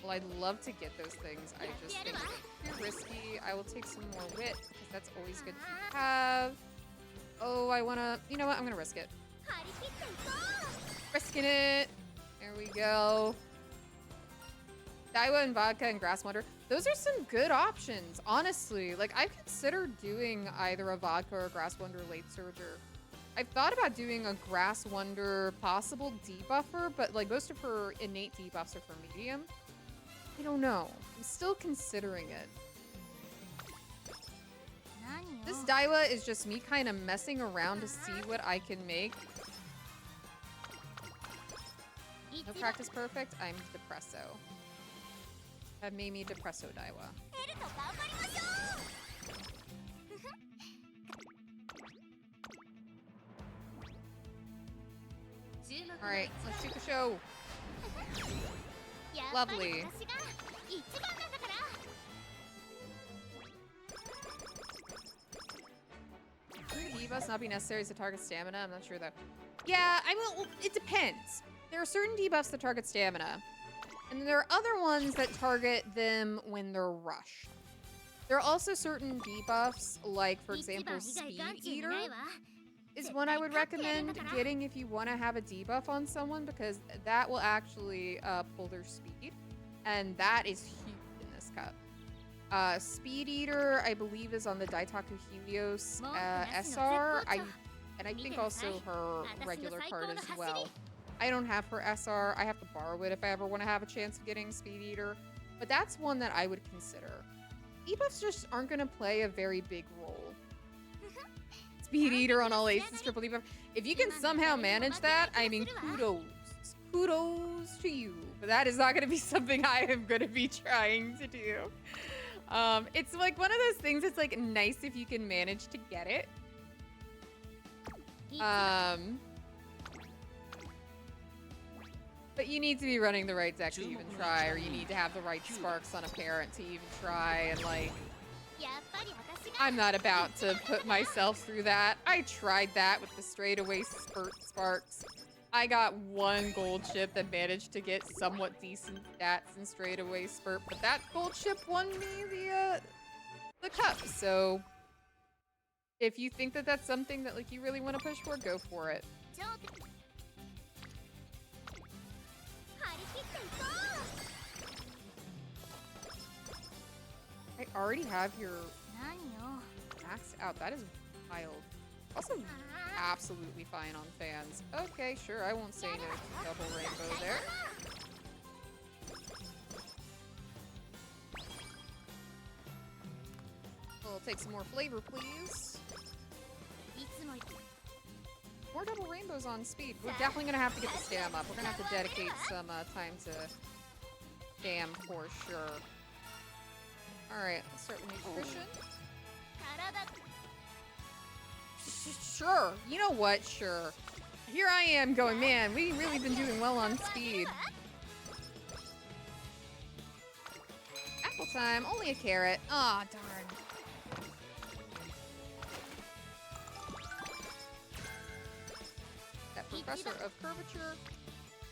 Well, I'd love to get those things. I just think it's too risky. I will take some more wit, because that's always good to have. Oh, I wanna... You know what? I'm gonna risk it. Risking it! There we go. Daiwa and vodka and grass wonder. Those are some good options, honestly. Like, I've considered doing either a vodka or a grass wonder late surger. I've thought about doing a Grass Wonder possible debuffer, but like most of her innate debuffs are for medium. I don't know. I'm still considering it. This Daiwa is just me kind of messing around to see what I can make. No practice perfect. I'm Depresso. Have made me Depresso Daiwa. Alright, let's do the show. Lovely. Would debuffs not be necessary to target stamina? I'm not sure though. Yeah, I will. It depends. There are certain debuffs that target stamina, and there are other ones that target them when they're rushed. There are also certain debuffs, like for example, Speed Eater is one I would recommend getting if you want to have a debuff on someone, because that will actually pull their speed, and that is huge in this cup. Speed Eater, I believe, is on the Daitaku Helios SR. I And I think also her regular card as well. I don't have her SR. I have to borrow it if I ever want to have a chance of getting Speed Eater. But that's one that I would consider. Debuffs just aren't going to play a very big role. Speed Eater on all aces, triple debuff. If you can somehow manage that, I mean, kudos. Kudos to you. But that is not going to be something I am going to be trying to do. It's like one of those things that's like nice if you can manage to get it. But you need to be running the right deck to even try, or you need to have the right sparks on a parent to even try, and like, I'm not about to put myself through that. I tried that with the straightaway sparks. I got one gold chip that managed to get somewhat decent stats in straightaway spurt, but that gold chip won me the cup. So if you think that that's something that like you really want to push for, go for it. I already have your maxed out. That is wild. Also absolutely fine on fans. Okay, sure. I won't say no to double rainbow there. We'll take some more flavor, please. More double rainbows on speed. We're definitely going to have to get the stam up. We're going to have to dedicate some time to stam for sure. Alright, let's start with nutrition. Sure. You know what? Sure. Here I am going, man, we've really been doing well on speed. Apple time. Only a carrot. Aw, darn. That Professor of Curvature.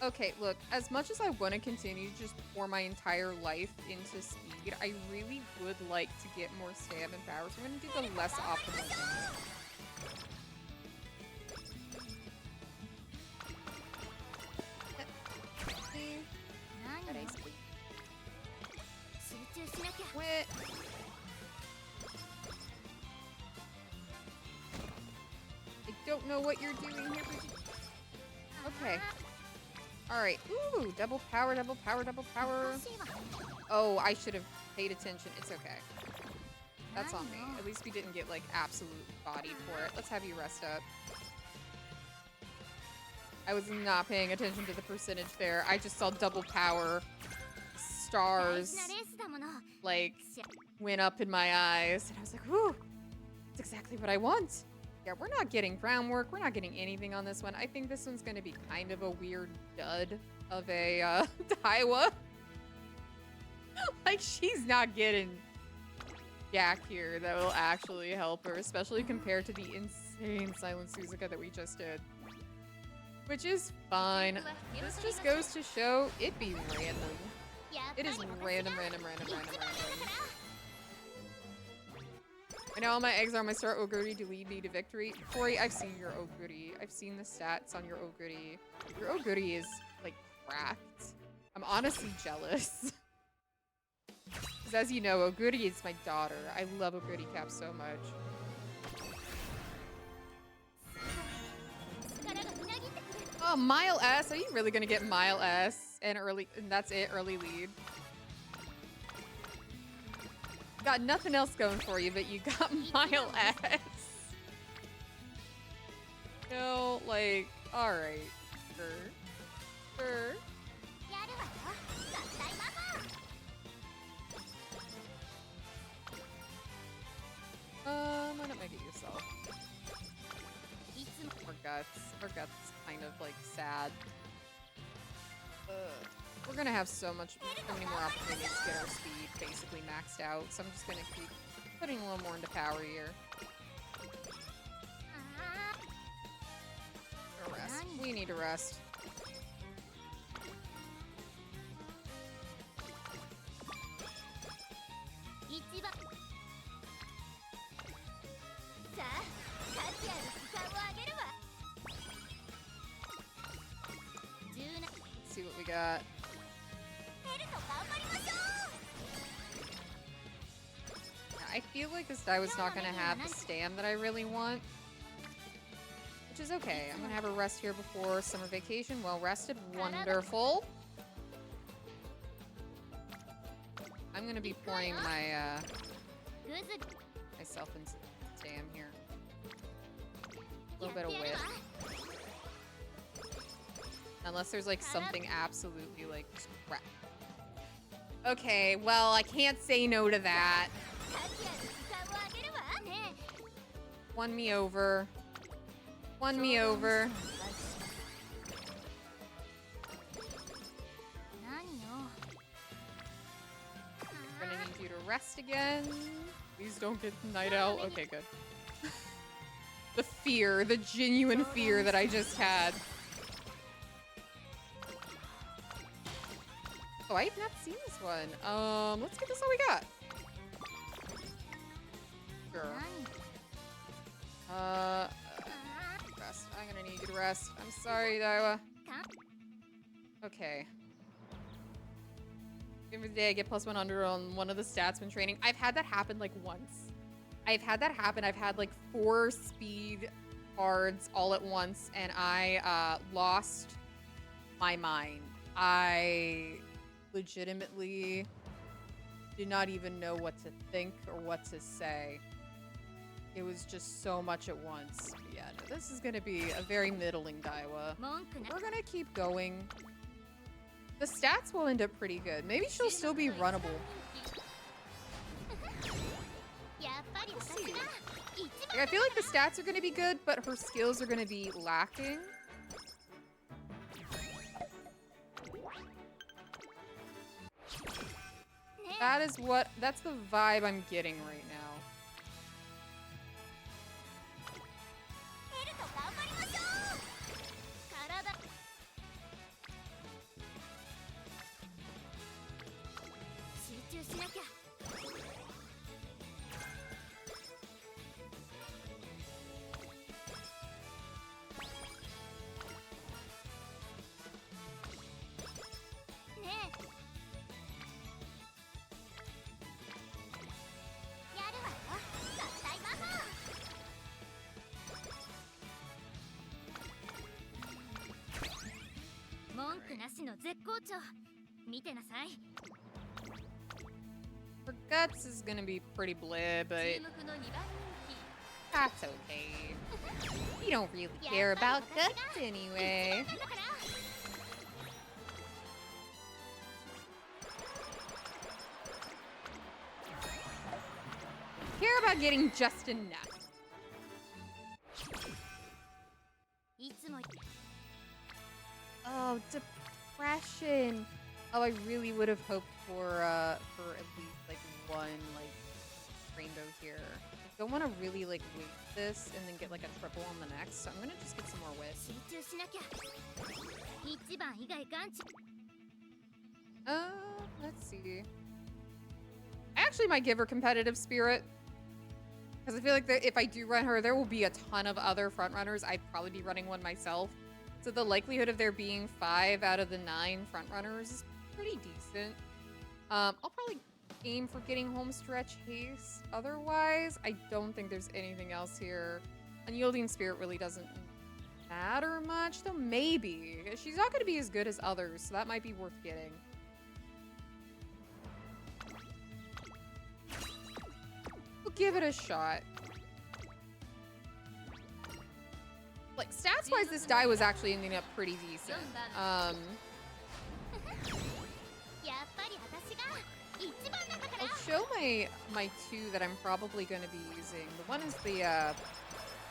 Okay, look, as much as I want to continue to just pour my entire life into speed, I really would like to get more stam and power, so I'm going to do the less optimal things. Quit. I don't know what you're doing here, but okay. Alright. Ooh, double power, double power, double power. Oh, I should have paid attention. It's okay. That's on me. At least we didn't get, like, absolute bodied for it. Let's have you rest up. I was not paying attention to the percentage there. I just saw double power. Stars, like, went up in my eyes. And I was like, whew, that's exactly what I want. Yeah, we're not getting groundwork. We're not getting anything on this one. I think this one's going to be kind of a weird dud of a Daiwa. Like, she's not getting jack here that will actually help her, especially compared to the insane Silent Suzuka that we just did. Which is fine. This just goes to show it be random. It is random. I know all my eggs are on my start Oguri to lead me to victory. Corey, I've seen your Oguri. I've seen the stats on your Oguri. Your Oguri is, like, cracked. I'm honestly jealous. Because as you know, Oguri is my daughter. I love Oguri Cap so much. Oh, Mile S? Are you really gonna get Mile S and that's it, early lead? Got nothing else going for you, but you got Mile S. No, like, alright. Sure. Why not make it yourself? Or guts. Or guts kind of, like, sad. We're gonna have so many more opportunities to get our speed basically maxed out, so I'm just gonna keep putting a little more into power here. Rest. We need to rest. Let's see what we got. I feel like this guy was not going to have the stam that I really want. which is okay. I'm gonna have her rest here before summer vacation. Well rested, wonderful. I'm gonna be pouring my myself into jam here. A little bit of whip. Unless there's like something absolutely like crap. Okay, well, I can't say no to that. Won me over. Won me over. I'm gonna need you to rest again. Please don't get night out. Okay, good. The fear, the genuine fear that I just had. Oh, I have not seen this one. Let's get this all we got. Sure. Rest. I'm gonna need you to rest. I'm sorry, Daiwa. Okay. Every day I get +100 on one of the stats when training. I've had that happen like once. I've had that happen. I've had like 4 speed cards all at once and I lost my mind. I legitimately did not even know what to think or what to say. It was just so much at once. But yeah, no, this is gonna be a very middling Daiwa. We're gonna keep going. The stats will end up pretty good. Maybe she'll still be runnable. Let's see. Like, I feel like the stats are gonna be good, but her skills are gonna be lacking. That's the vibe I'm getting right now. Her guts is gonna be pretty bleh, but that's okay. We don't really care about guts anyway. Care about getting just enough. Oh, depression. Oh, I really would have hoped for at least like one like rainbow here. I don't want to really like wait this and then get like a triple on the next, so I'm gonna just get some more whip. Let's see. I actually might give her competitive spirit. Because I feel like if I do run her, there will be a ton of other front runners. I'd probably be running one myself. So the likelihood of there being 5 out of the 9 front runners is pretty decent. I'll probably aim for getting home stretch haste. Otherwise, I don't think there's anything else here. Unyielding spirit really doesn't matter much, though maybe. She's not going to be as good as others, so that might be worth getting. We'll give it a shot. Like, stats-wise, this die was actually ending up pretty decent. I'll show my 2 that I'm probably going to be using. The one is the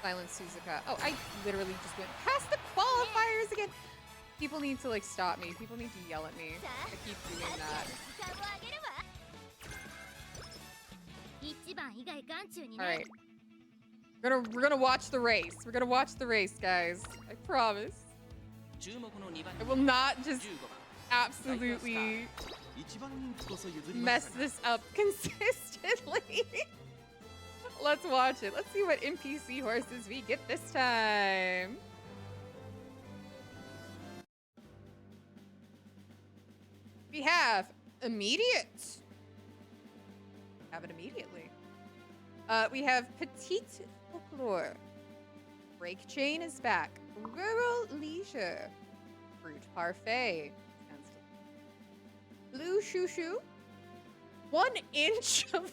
Silent Suzuka. Oh, I literally just went past the qualifiers again. People need to, like, stop me. People need to yell at me. I keep doing that. Alright. We're gonna watch the race. We're gonna watch the race, guys. I promise. I will not just absolutely mess this up consistently. Let's watch it. Let's see what NPC horses we get this time. We have immediate. Have it immediately. We have Petite Folklore. Break chain is back. Rural leisure. Fruit parfait. Sounds Blue shoo shoo. 1 inch of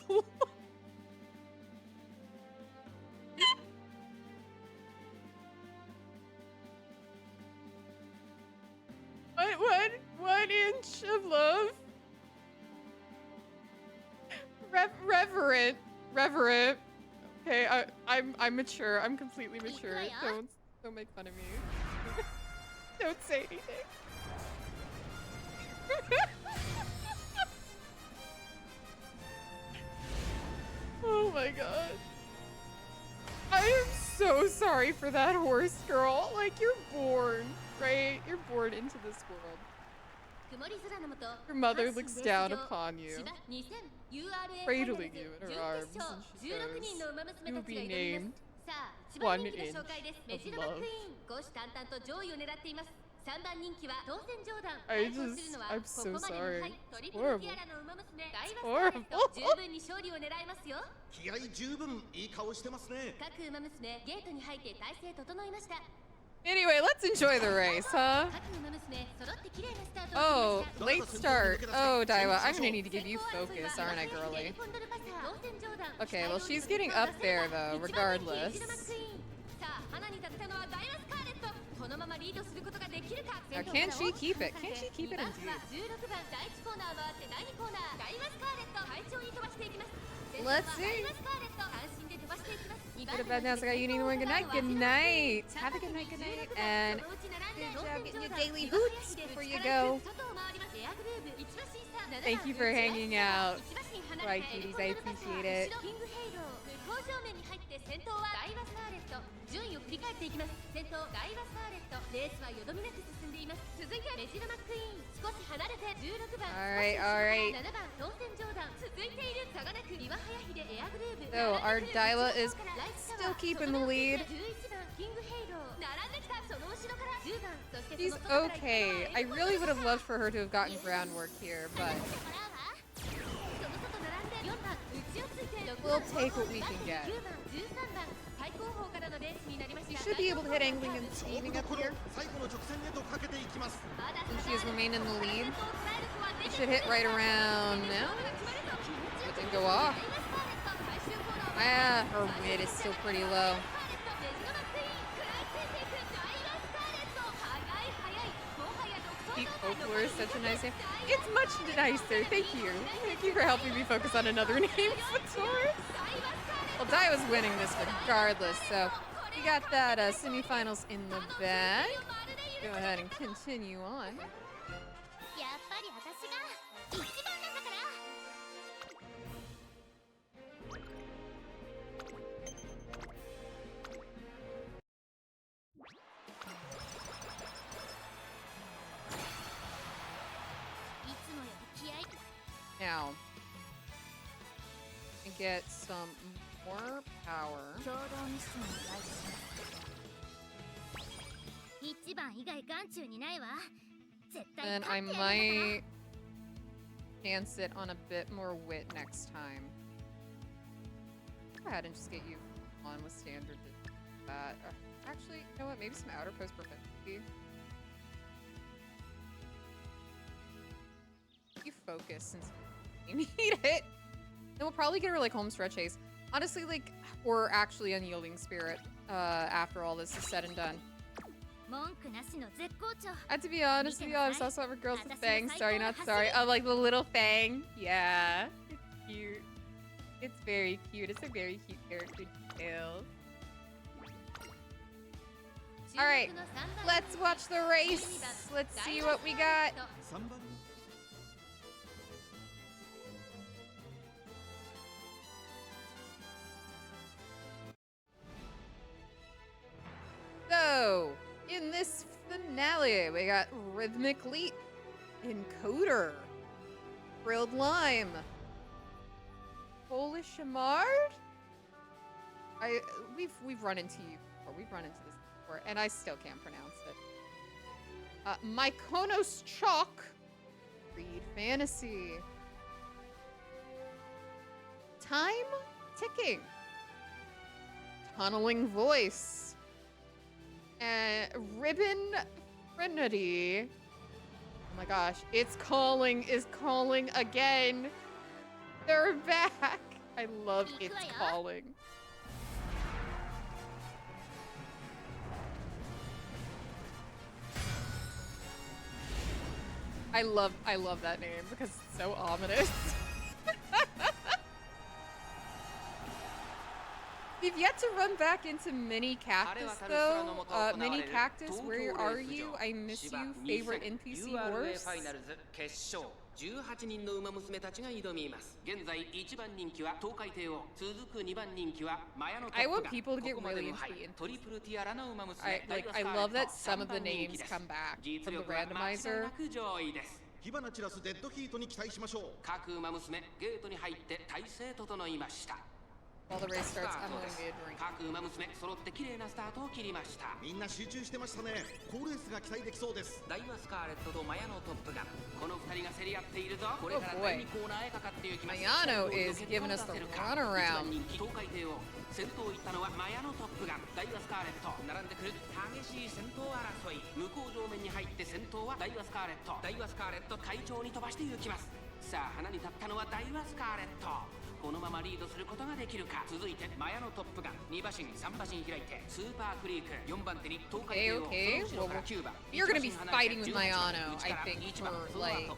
one inch of love. Reverent. Okay, I'm mature. I'm completely mature. Don't make fun of me. Don't say anything. Oh my god. I am so sorry for that horse girl. Like, you're born, right? You're born into this world. Your mother looks down upon you, cradling you in her arms, and she goes, "You will be named 1 inch of love." I'm so sorry. It's horrible. It's horrible. Anyway, let's enjoy the race, huh? Oh, late start. Oh, Daiwa, I'm gonna need to give you focus, aren't I, girly? Okay, well, she's getting up there, though, regardless. Now, can she keep it? Can she keep it indeed? Let's see. Go to bed now, so I got you need one. Good night. Good night. Have a good night. Good night. And good job getting your daily hoots before you go. Thank you for hanging out. Right, cuties. I appreciate it. Alright. So, our Daiwa is still keeping the lead. She's okay. I really would have loved for her to have gotten groundwork here, but we'll take what we can get. You should be able to hit angling and steaming up here. Since she has remained in the lead, you should hit right around now. It didn't go off. Ah, her mid is still pretty low. Pete Folklore is such a nice name. It's much nicer. Thank you. Thank you for helping me focus on another name for Taurus. Well, Dai was winning this regardless, so we got that semifinals in the bag. Go ahead and continue on. Now, get some more power. And I might chance it on a bit more wit next time. Go ahead and just get you on with standard that. Actually, you know what? Maybe some outer post proficiency. You focus since you need it. Then we'll probably get her like home stretch haste. Honestly, like, or actually unyielding spirit after all this is said and done. To be honest, I saw for girls with fangs. Sorry, not sorry. Oh, like the little fang. Yeah, it's cute. It's very cute. It's a very cute character detail. All right, let's watch the race. Let's see what we got. So, in this finale, we got Rhythmic Leap, Encoder, Grilled Lime, Polish Shamard. We've run into you before. We've run into this before, and I still can't pronounce it. Mykonos Chalk, Read Fantasy, Time Ticking, Tunneling Voice, And Ribbon Trinity. Oh my gosh, it's calling again. They're back. I love It's Calling. I love that name because it's so ominous. We've yet to run back into Mini Cactus though. Mini Cactus, where are you? I miss you. Favorite NPC horse? 18人の馬娘たちが挑みます。現在1番人気は東海帝王、続く2番人気はマヤのトップが。 I want people to get really into the NPC. トリプルティアラの馬娘。I love that some of the names come back from the randomizer. 火花散らすデッドヒートに期待しましょう。各馬娘ゲートに入って体勢整いました。 While the race starts, I'm going to be a drink. 各馬娘揃って綺麗なスタートを切りました。みんな集中してましたね。好レースが期待できそうです。ダイワスカーレットとマヤのトップガン。この2人が競り合っているぞ。これから第2コーナーへかかっていきます。Mayano is giving us the runaround. 東海帝王。先頭を行ったのはマヤのトップガン。ダイワスカーレット。並んでくる激しい先頭争い。向こう上面に入って先頭はダイワスカーレット。ダイワスカーレット快調に飛ばして行きます。さあ花に立ったのはダイワスカーレット。 このままリードすることができるか。続いてマヤのトップガン2馬身3馬身開いてスーパークリーク4番手に東海帝王 Okay, well, you're gonna be fighting with Mayano, I think, for like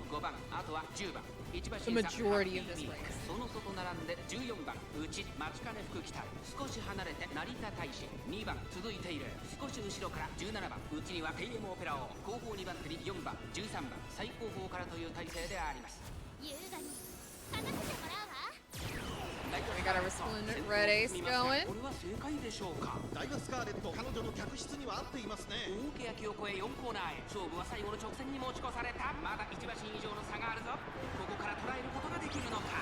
the majority of this race. その外並んで14番内待ちかね福来た少し離れて成田大使2番続いている少し後ろから17番内には PM オペラ王後方2番手に4番13番最後方からという体勢であります。 We got our Splendid Red Ace going. これは正解でしょうか。ダイワスカーレット彼女の客室には合っていますね。大欅を越え4コーナーへ勝負は最後の直線に持ち越された。まだ1馬身以上の差があるぞ。ここから捉えることができるのか。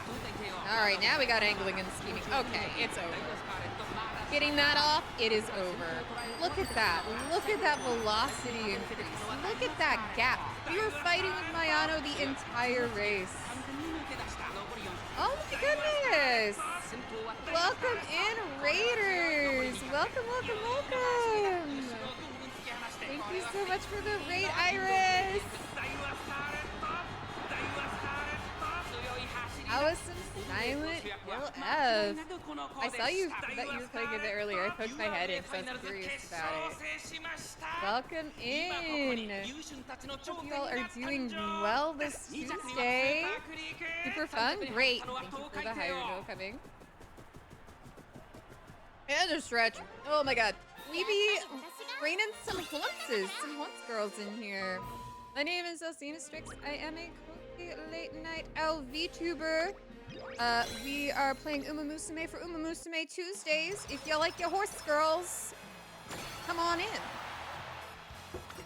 Alright, now we got angling and scheming. Okay, it's over. Getting that off, it is over. Look at that. Look at that velocity increase. Look at that gap. We were fighting with Mayano the entire race. Oh my goodness! Welcome in, Raiders! Welcome, welcome, welcome! Thank you so much for the raid, Iris! That was some silent Will F. I saw you that you were playing it earlier. I poked my head in because I was curious about it. Welcome in. Hope you all are doing well this Tuesday. Super fun? Great. Thank you for the hydro coming. And a stretch. Oh my god. We be bringing some Haunce girls in here. My name is Elsina Strix. I am a late night LV tuber. We are playing Umamusume for Umamusume Tuesdays. If y'all like your horse girls, come on in.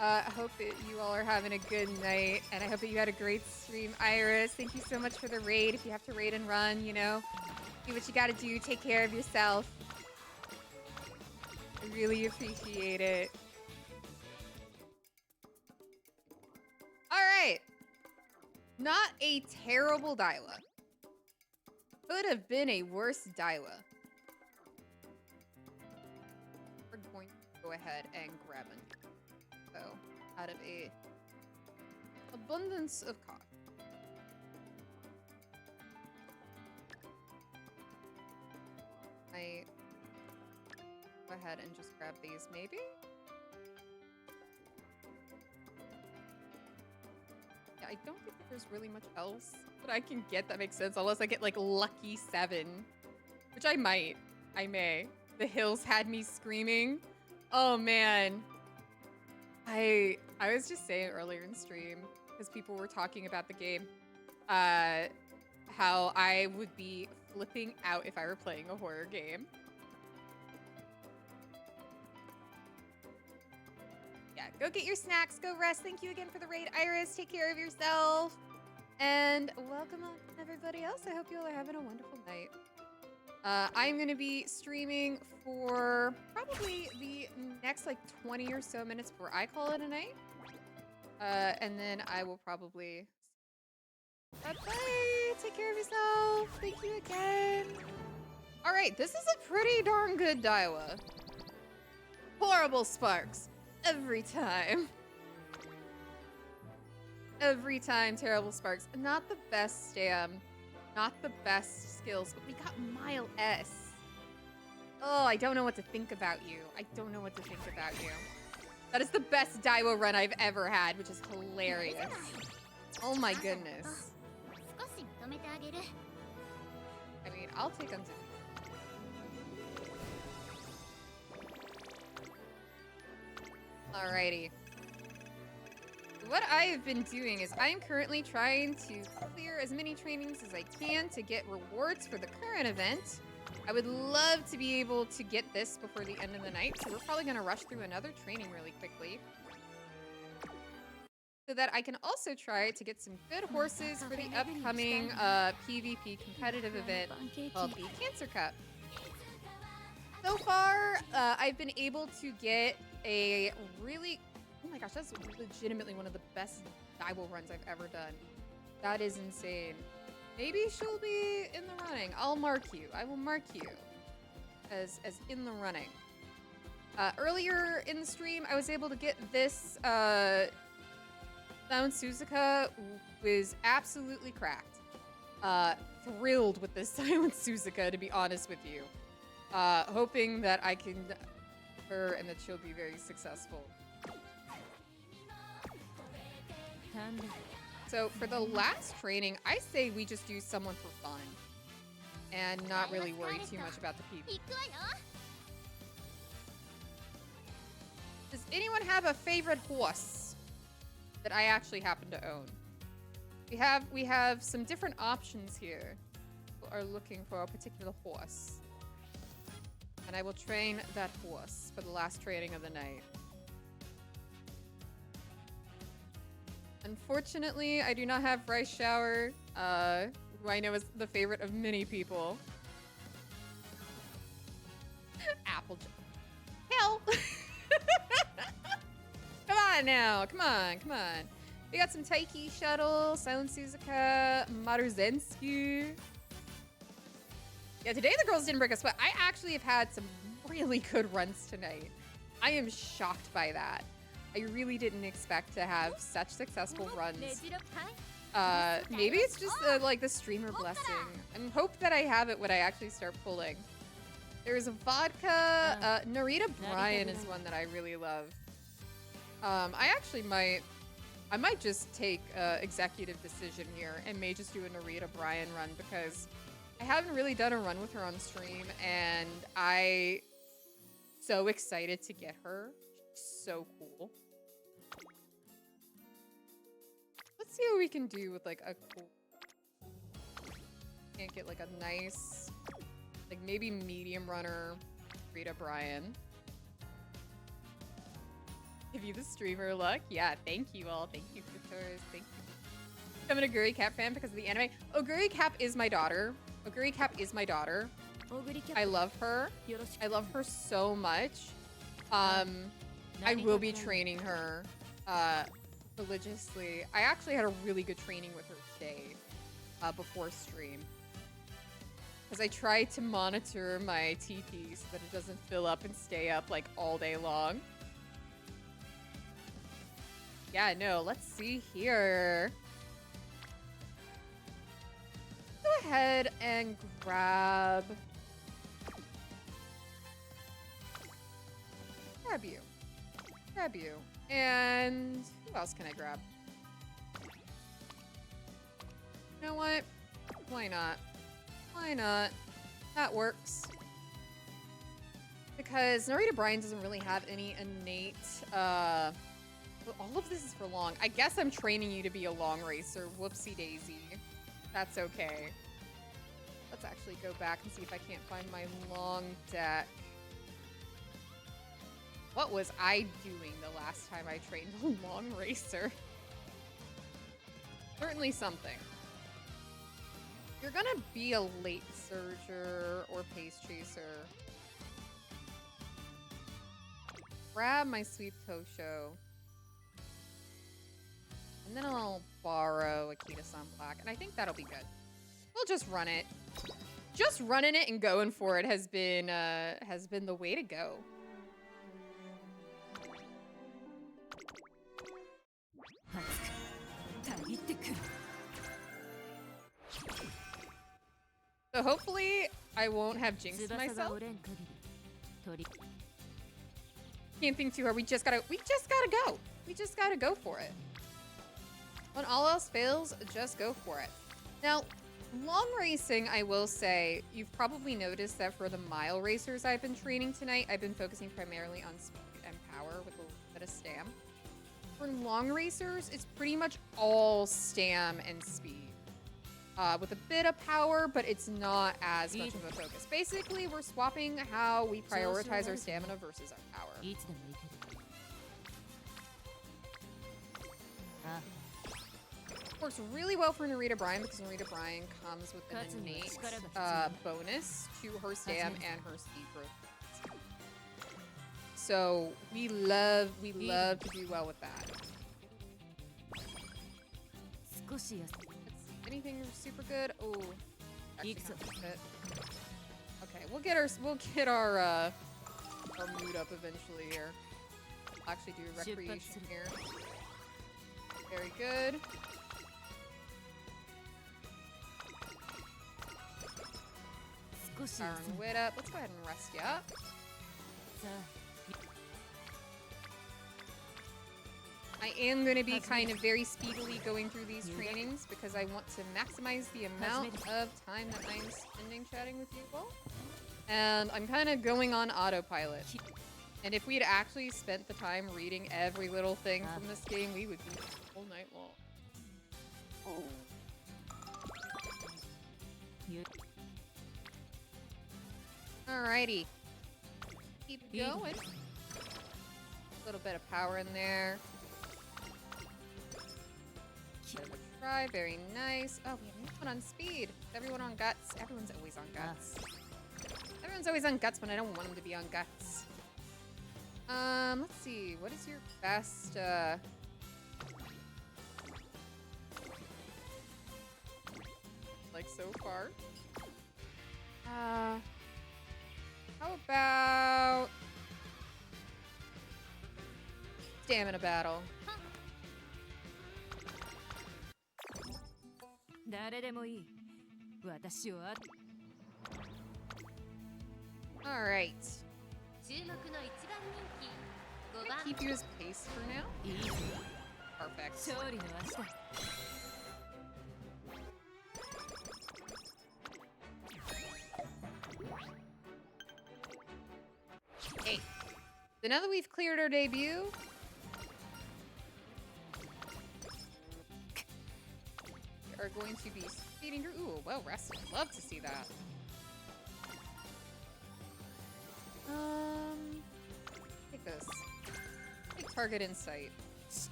I hope that you all are having a good night, and I hope that you had a great stream. Iris, thank you so much for the raid. If you have to raid and run, you know, do what you gotta do. Take care of yourself. I really appreciate it. All right. Not a terrible Daiwa. Could have been a worse Daiwa. We're going to go ahead and grab it. So, out of a abundance of caution. I go ahead and just grab these, maybe? I don't think there's really much else that I can get that makes sense unless I get like lucky 7, which I might. I may. The hills had me screaming. Oh man. I was just saying earlier in stream because people were talking about the game, how I would be flipping out if I were playing a horror game. Yeah, go get your snacks, go rest. Thank you again for the raid, Iris. Take care of yourself. And welcome on everybody else. I hope you all are having a wonderful night. I'm going to be streaming for probably the next like 20 or so minutes before I call it a night. And then I will probably... Bye-bye. Take care of yourself. Thank you again. All right, this is a pretty darn good Daiwa. Horrible Sparks. Every time. Every time, Terrible Sparks. Not the best stam. Not the best skills, but we got Mile S. Oh, I don't know what to think about you. I don't know what to think about you. That is the best Daiwo run I've ever had, which is hilarious. Oh my goodness. I mean, I'll take undefeated. Alrighty. What I have been doing is I am currently trying to clear as many trainings as I can to get rewards for the current event. I would love to be able to get this before the end of the night, so we're probably going to rush through another training really quickly. So that I can also try to get some good horses for the upcoming PvP competitive event called the Cancer Cup. So far, I've been able to get a really... Oh my gosh, that's legitimately one of the best Daiwo runs I've ever done. That is insane. Maybe she'll be in the running. I'll mark you. I will mark you as in the running. Earlier in the stream, I was able to get this... Suzuka was absolutely cracked. Thrilled with this Silent Suzuka, to be honest with you. Hoping that I can her and that she'll be very successful. So for the last training, I say we just do someone for fun and not really worry too much about the people. Does anyone have a favorite horse that I actually happen to own? We have some different options here. People are looking for a particular horse. And I will train that horse for the last training of the night. Unfortunately, I do not have Rice Shower, who I know is the favorite of many people. Applejack. Hell! Come on now, come on, come on. We got some Taiki Shuttle, Silent Suzuka, Maruzensky. Yeah, today the girls didn't break a sweat. I actually have had some really good runs tonight. I am shocked by that. I really didn't expect to have such successful runs. Maybe it's just like the streamer blessing. And hope that I have it when I actually start pulling. There's a vodka. Narita Bryan is one that I really love. I actually might just take executive decision here and may just do a Narita Bryan run because I haven't really done a run with her on stream and I so excited to get her. She's so cool. Let's see what we can do with like a cool... Can't get like a nice, like maybe medium runner Rita Bryan. Give you the streamer look. Yeah, thank you all. Thank you, Futures. Thank you. I'm an Oguri Cap fan because of the anime. Oguri Cap is my daughter. Oguri Cap is my daughter. I love her. I love her so much. I will be training her religiously. I actually had a really good training with her today before stream. Because I tried to monitor my TP so that it doesn't fill up and stay up like all day long. Yeah, no, let's see here. Go ahead and grab you. Grab you. And who else can I grab? You know what? Why not? Why not? That works. Because Narita Bryan doesn't really have any innate, all of this is for long. I guess I'm training you to be a long racer. Whoopsie daisy. That's okay. Let's actually go back and see if I can't find my long deck. What was I doing the last time I trained a long racer? Certainly something. You're gonna be a late surger or pace chaser. Grab my Sweep Tosho. And then I'll borrow Akita-san Black, and I think that'll be good. We'll just run it. Just running it and going for it has been the way to go. So hopefully I won't have jinxed myself. Can't think too hard. We just gotta go. We just gotta go for it. When all else fails, just go for it. Now, long racing, I will say, you've probably noticed that for the mile racers I've been training tonight, I've been focusing primarily on speed and power with a little bit of stam. For long racers, it's pretty much all stam and speed. With a bit of power, but it's not as much of a focus. Basically, we're swapping how we prioritize our stamina versus our power. Works really well for Narita Bryan because Narita Bryan comes with an innate bonus to her stam and her speed growth. So we love to do well with that. Let's see, anything super good? Oh, actually okay, we'll get our mood up eventually here. I'll actually do recreation here. Very good. Powering wit up. Let's go ahead and rest you up. I am going to be kind of very speedily going through these trainings because I want to maximize the amount of time that I'm spending chatting with you all. And I'm kind of going on autopilot. And if we had actually spent the time reading every little thing from this game, we would be all night long. Alrighty. Keep going. A little bit of power in there. Bit of a try. Very nice. Oh, we have no one on speed. Everyone on guts. Everyone's always on guts. Everyone's always on guts when I don't want them to be on guts. Let's see. What is your best, like so far? How about stamina battle? All right. Keep you as pace for now. Perfect. Hey. So now that we've cleared our debut, we are going to be speeding through. Ooh, well rested. Love to see that. Take this. Take target insight.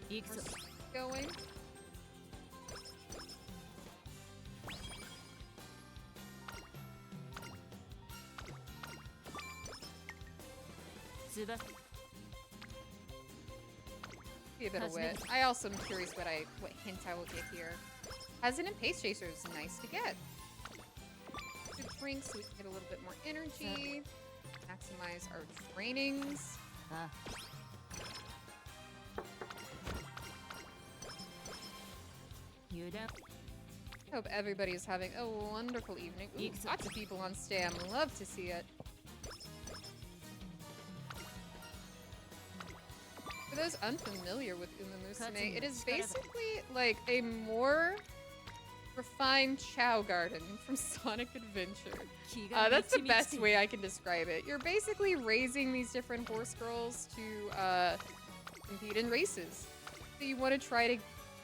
We're going. Be a bit of wit. I also am curious what hint I will get here. Hazard and Pace Chaser is nice to get. Good drink so we can get a little bit more energy. Maximize our trainings. Hope everybody is having a wonderful evening. Ooh, lots of people on Stam. Love to see it. For those unfamiliar with Umamusume, it is basically like a more refined Chow Garden from Sonic Adventure. That's the best way I can describe it. You're basically raising these different horse girls to compete in races. So you want to try to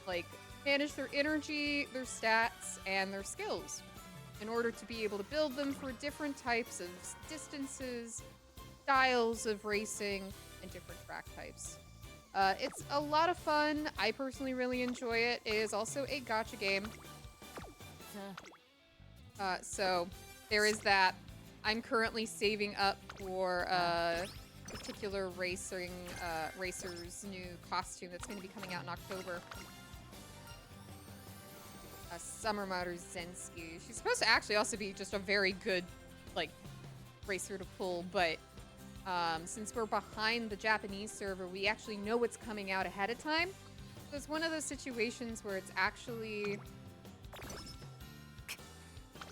like manage their energy, their stats, and their skills in order to be able to build them for different types of distances, styles of racing, and different track types. It's a lot of fun. I personally really enjoy it. It is also a gacha game. So there is that. I'm currently saving up for a particular racer's new costume that's going to be coming out in October. Summer Matter Zensky. She's supposed to actually also be just a very good, like, racer to pull, but since we're behind the Japanese server, we actually know what's coming out ahead of time. So it's one of those situations where it's actually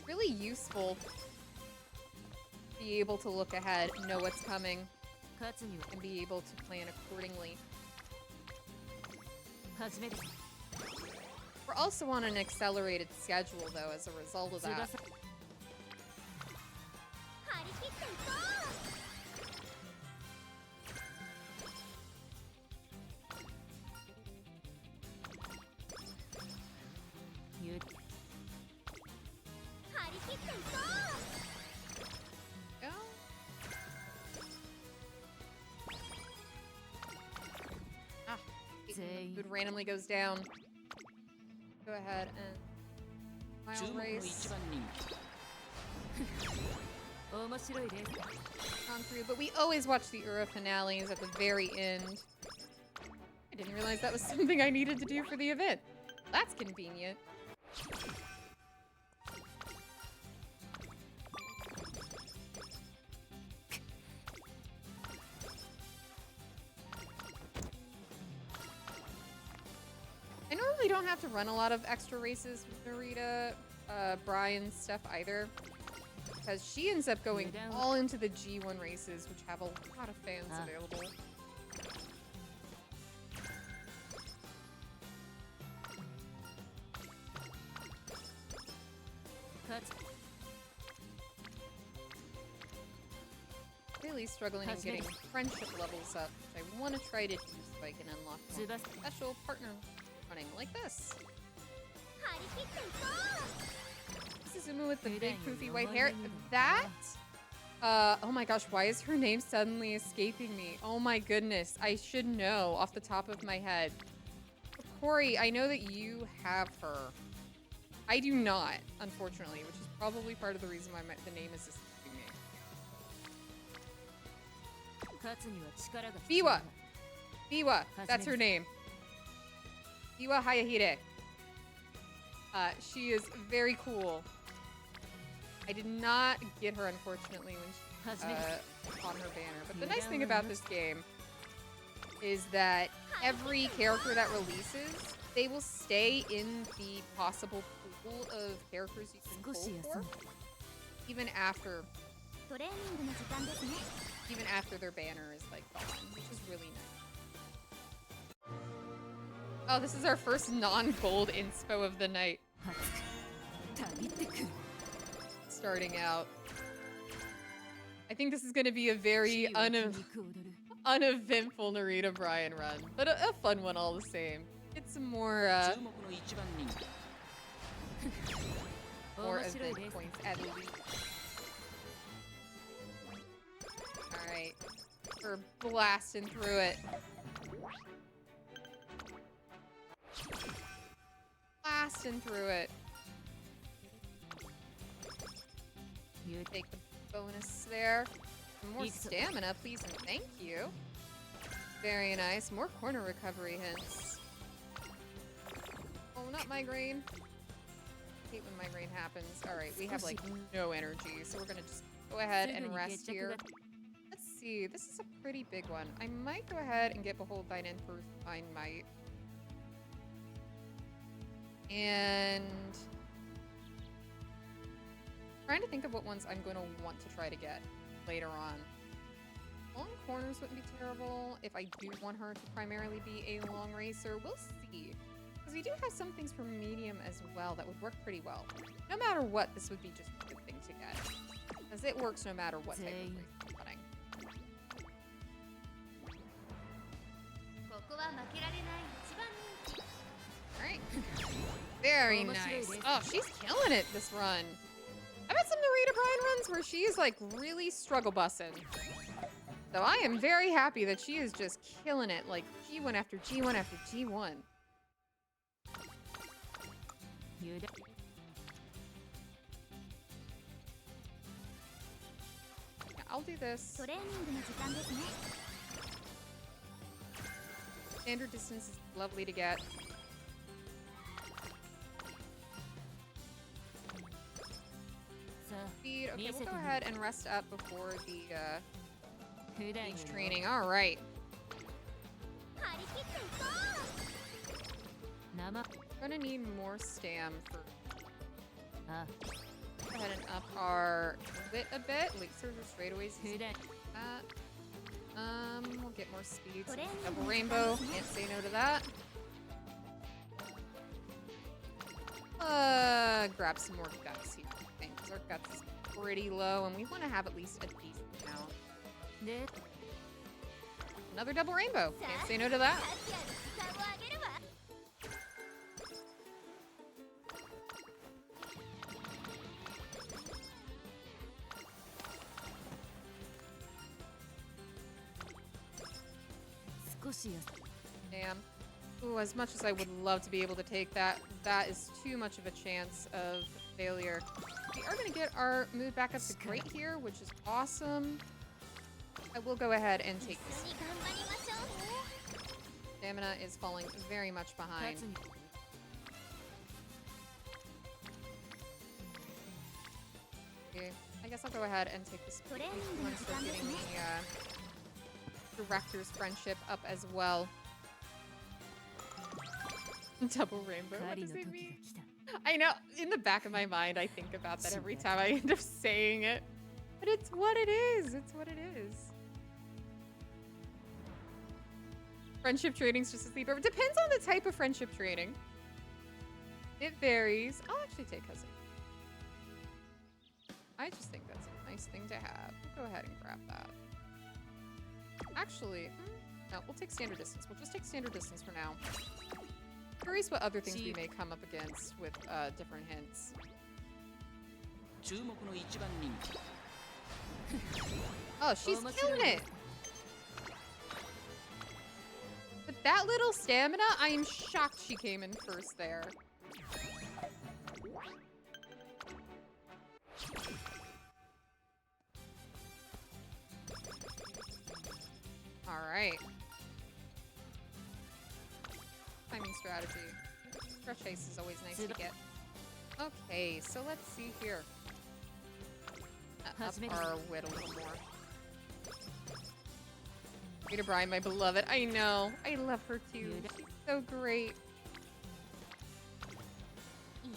really useful to be able to look ahead, know what's coming, and be able to plan accordingly. We're also on an accelerated schedule, though, as a result of that. Go. Ah, food randomly goes down. Go ahead and mile race on through, but we always watch the Ura finales at the very end. I didn't realize that was something I needed to do for the event. That's convenient. I normally don't have to run a lot of extra races with Narita, Brian's stuff either, because she ends up going all into the G1 races, which have a lot of fans available. Really struggling in getting friendship levels up, which I want to try to do so I can unlock more special partner running like this. Umamusume with the big poofy white hair. That? Oh my gosh, why is her name suddenly escaping me? Oh my goodness, I should know off the top of my head. Corey, I know that you have her. I do not, unfortunately, which is probably part of the reason why the name is escaping me. Biwa! Biwa, that's her name. Biwa Hayahide. She is very cool. I did not get her, unfortunately, when she, on her banner. But the nice thing about this game is that every character that releases, they will stay in the possible pool of characters you can pull for, even after their banner is like gone, which is really nice. Oh, this is our first non-gold inspo of the night. Starting out. I think this is going to be a very uneventful Narita Brian run, but a fun one all the same. Get some more more event points at least. Alright. We're blasting through it. Blasting through it. You take the bonus there. Some more stamina, please and thank you. Very nice. More corner recovery hints. Oh, not migraine. I hate when migraine happens. Alright, we have like no energy, so we're gonna just go ahead and rest here. Let's see. This is a pretty big one. I might go ahead and get Behold Thine in for Fine Might. And trying to think of what ones I'm going to want to try to get later on. Long corners wouldn't be terrible if I do want her to primarily be a long racer. We'll see. Because we do have some things for medium as well that would work pretty well. No matter what, this would be just a good thing to get. Because it works no matter what type of race you're running. Alright. Very nice. Oh, she's killing it this run. I've had some Narita Brian runs where she's like really struggle bussing. So I am very happy that she is just killing it, like G1 after G1 after G1. Yeah, I'll do this. Standard distance is lovely to get. Speed. Okay, we'll go ahead and rest up before the beach training. All right. Gonna need more stam for Go ahead and up our wit a bit. Lasers or straightaways. We'll get more speed. So double rainbow. Can't say no to that. Grab some more guts here. I think, because our guts is pretty low, and we want to have at least a decent amount. Another double rainbow. Can't say no to that. Damn. Ooh, as much as I would love to be able to take that, that is too much of a chance of failure. We are going to get our mood back up to great here, which is awesome. I will go ahead and take this. Stamina is falling very much behind. Okay, I guess I'll go ahead and take this. I want to start getting the director's friendship up as well. Double rainbow. What does it mean? I know. In the back of my mind, I think about that every time I end up saying it. But it's what it is. It's what it is. Friendship training's just a sleepover. Depends on the type of friendship training. It varies. I'll actually take cousin. I just think that's a nice thing to have. We'll go ahead and grab that. Actually, no, we'll take standard distance. We'll just take standard distance for now. Curious what other things we may come up against with different hints. Oh, she's killing it! With that little stamina, I am shocked she came in first there. Alright. Timing strategy. Fresh ice is always nice to get. Okay, so let's see here. Up our wit a little more. Rita Bryan, my beloved. I know. I love her too. She's so great.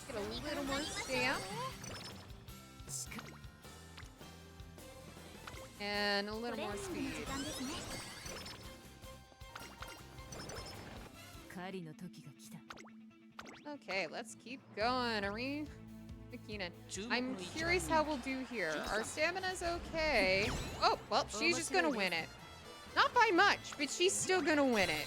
Get a little more stamp. And a little more speed. Okay, let's keep going. Are we? McKeenan. I'm curious how we'll do here. Our stamina's okay. Oh, well, she's just gonna win it. Not by much, but she's still gonna win it.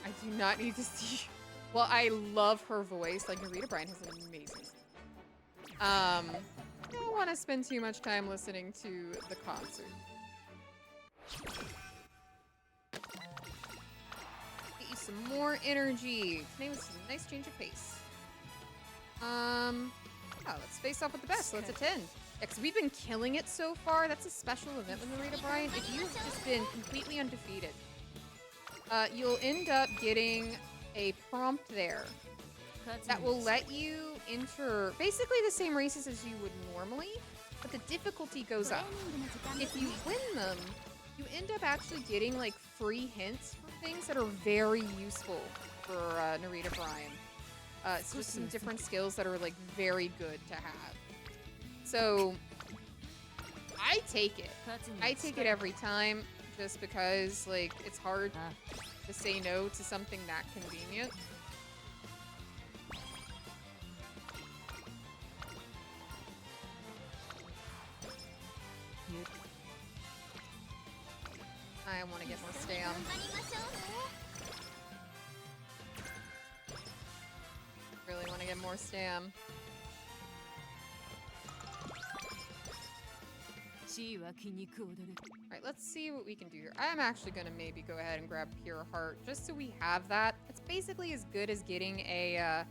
I do not need to see. Well, I love her voice. Like, Rita Bryan has an amazing. I don't want to spend too much time listening to the concert. Get you some more energy. Today was a nice change of pace. Oh, let's face off with the best. So let's attend. Yeah, because we've been killing it so far. That's a special event with Rita Bryan. If you've just been completely undefeated, you'll end up getting a prompt there that will let you enter basically the same races as you would normally, but the difficulty goes up. If you win them, you end up actually getting like free hints for things that are very useful for Narita Bryan. It's just some different skills that are like very good to have. So I take it. I take it every time just because like it's hard to say no to something that convenient. I want to get more stam. Really want to get more stam. Alright, let's see what we can do here. I'm actually going to maybe go ahead and grab Pure Heart just so we have that. It's basically as good as getting a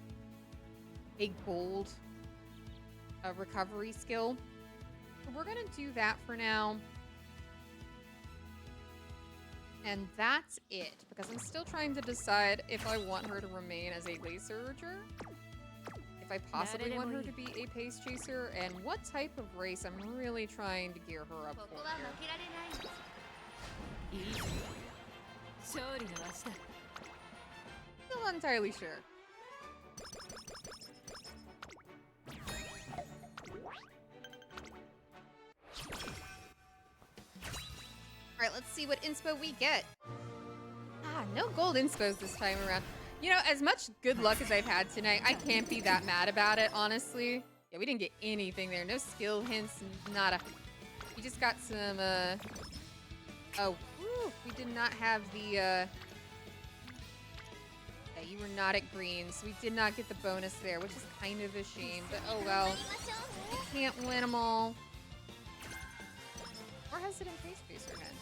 gold recovery skill. So we're going to do that for now. And that's it, because I'm still trying to decide if I want her to remain as a laser-urger, if I possibly want her to be a pace chaser, and what type of race I'm really trying to gear her up for here. Still not entirely sure. Alright, let's see what inspo we get. Ah, no gold inspos this time around. You know, as much good luck as I've had tonight, I can't be that mad about it, honestly. Yeah, we didn't get anything there. No skill hints, nada. We just got some, oh, whew, we did not have the, yeah, you were not at green, so we did not get the bonus there, which is kind of a shame, but oh well. We can't win them all. Or has it in Pace Pacer hints?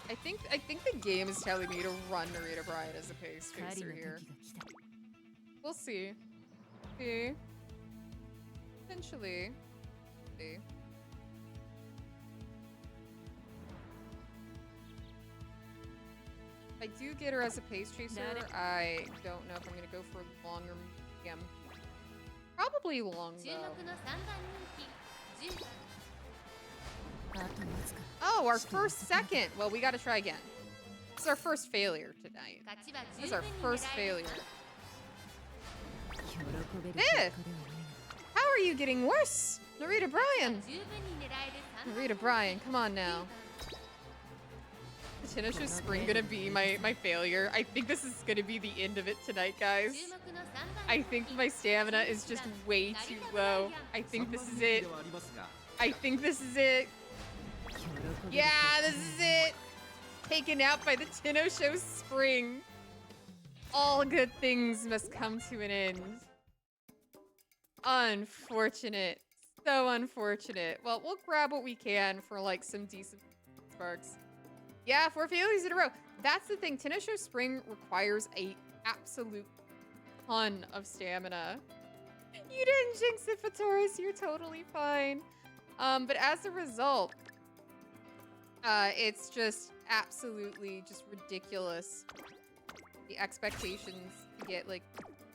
I think the game is telling me to run Narita Bryan as a Pace Pacer here. We'll see. See? Potentially. See. If I do get her as a pace chaser, I don't know if I'm gonna go for long or medium. Probably long though. Oh, our first second. Well, we gotta try again. This is our first failure tonight. This is our first failure. Eh! How are you getting worse? Narita Bryan! Narita Bryan, come on now. Is Tenosho Spring gonna be my failure? I think this is gonna be the end of it tonight, guys. I think my stamina is just way too low. I think this is it. I think this is it. Yeah, this is it. Taken out by the Tenosho Spring. All good things must come to an end. Unfortunate. So unfortunate. Well, we'll grab what we can for like some decent sparks. Yeah, 4 failures in a row. That's the thing. Tenosho Spring requires a absolute ton of stamina. You didn't jinx it, Fatoris. You're totally fine. But as a result, it's just absolutely just ridiculous. The expectations to get like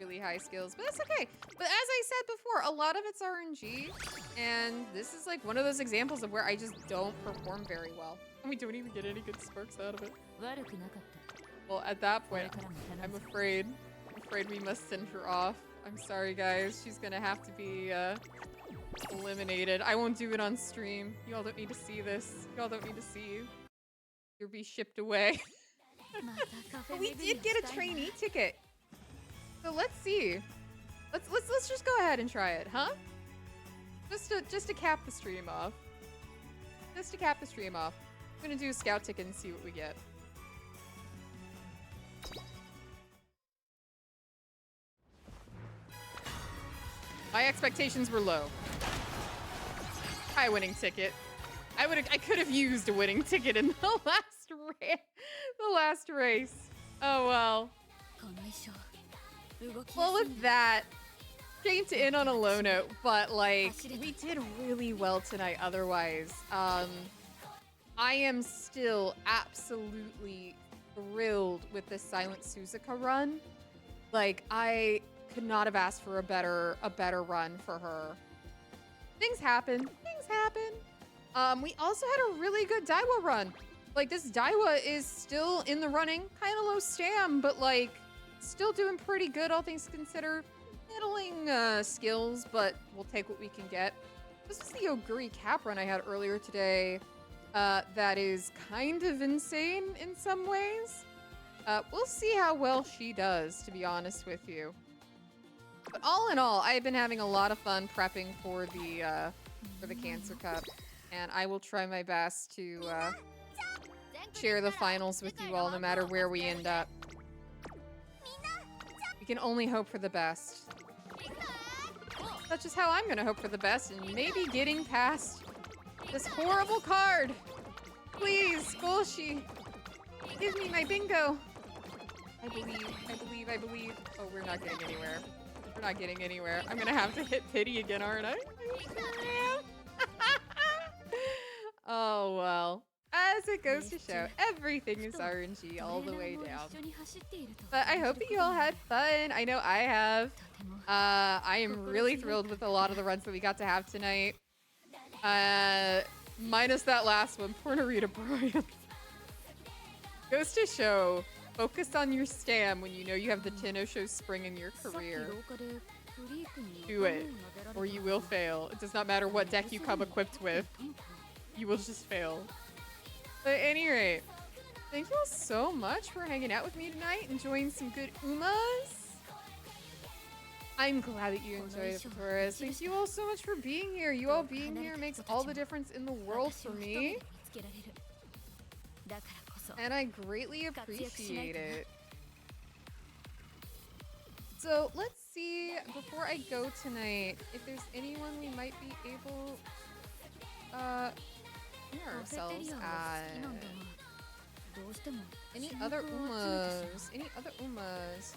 really high skills, but that's okay. But as I said before, a lot of it's RNG, and this is like one of those examples of where I just don't perform very well. And we don't even get any good sparks out of it. Well, at that point, I'm afraid we must send her off. I'm sorry, guys. She's gonna have to be eliminated. I won't do it on stream. You all don't need to see this. You all don't need to see. You'll be shipped away. But we did get a trainee ticket. So let's see. Let's just go ahead and try it, huh? Just to cap the stream off. Just to cap the stream off. I'm gonna do a scout ticket and see what we get. My expectations were low. High winning ticket. I could have used a winning ticket in the last race. Oh well. Well, with that, shame to end on a low note, but like we did really well tonight. Otherwise, I am still absolutely thrilled with this Silent Suzuka run. Like I could not have asked for a better run for her. Things happen. Things happen. We also had a really good Daiwa run. Like this Daiwa is still in the running, kind of low stam, but like still doing pretty good, all things considered. Middling skills, but we'll take what we can get. This is the Oguri cap run I had earlier today. That is kind of insane in some ways. We'll see how well she does, to be honest with you. But all in all, I've been having a lot of fun prepping for the Cancer Cup, and I will try my best to share the finals with you all, no matter where we end up. We can only hope for the best. That's just how I'm gonna hope for the best, and maybe getting past this horrible card. Please, Golshi, give me my bingo. I believe. Oh, we're not getting anywhere. We're not getting anywhere. I'm gonna have to hit pity again, aren't I? Oh, well. As it goes to show, everything is RNG all the way down. But I hope that you all had fun. I know I have. I am really thrilled with a lot of the runs that we got to have tonight. Minus that last one. Poor Narita Bryan. Goes to show, focus on your stam when you know you have the Tenosho Spring in your career. Do it, or you will fail. It does not matter what deck you come equipped with. You will just fail. But at any rate, thank you all so much for hanging out with me tonight, enjoying some good umas. I'm glad that you enjoyed it, Taurus. Thank you all so much for being here. You all being here makes all the difference in the world for me. And I greatly appreciate it. So let's see, before I go tonight, if there's anyone we might be able near ourselves at. Any other umas? Any other umas?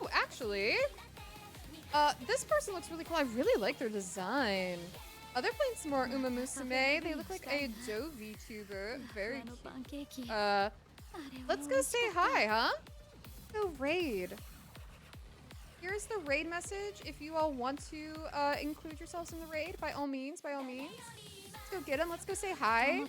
Oh, actually, this person looks really cool. I really like their design. They're playing some more Umamusume. They look like a Joe VTuber. Very cute. Let's go say hi, huh? Go raid. Here's the raid message. If you all want to include yourselves in the raid, by all means, by all means. Let's go get them. Let's go say hi.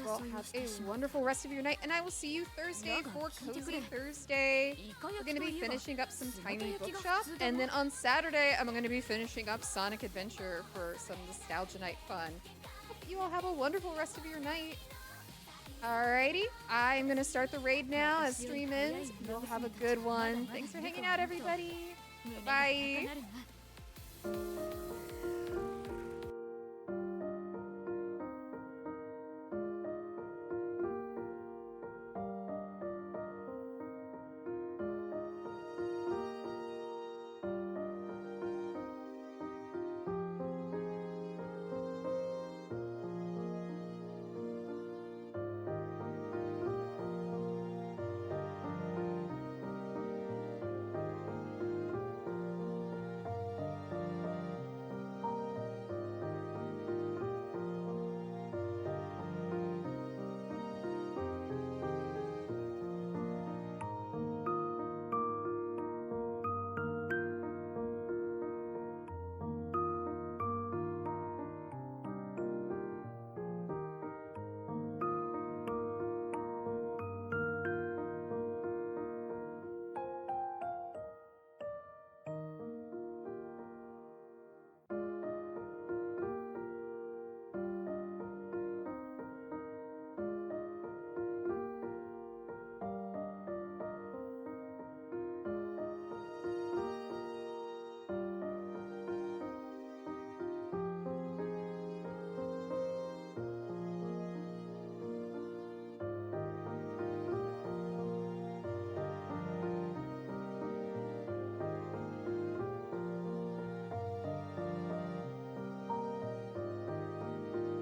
Well, have a wonderful rest of your night, and I will see you Thursday for Cozy Thursday. We're going to be finishing up some Tiny Bookshop, and then on Saturday, I'm going to be finishing up Sonic Adventure for some Nostalgia Night fun. Hope that you all have a wonderful rest of your night. Alrighty, I'm going to start the raid now as stream ends. You'll have a good one. Thanks for hanging out, everybody. Bye.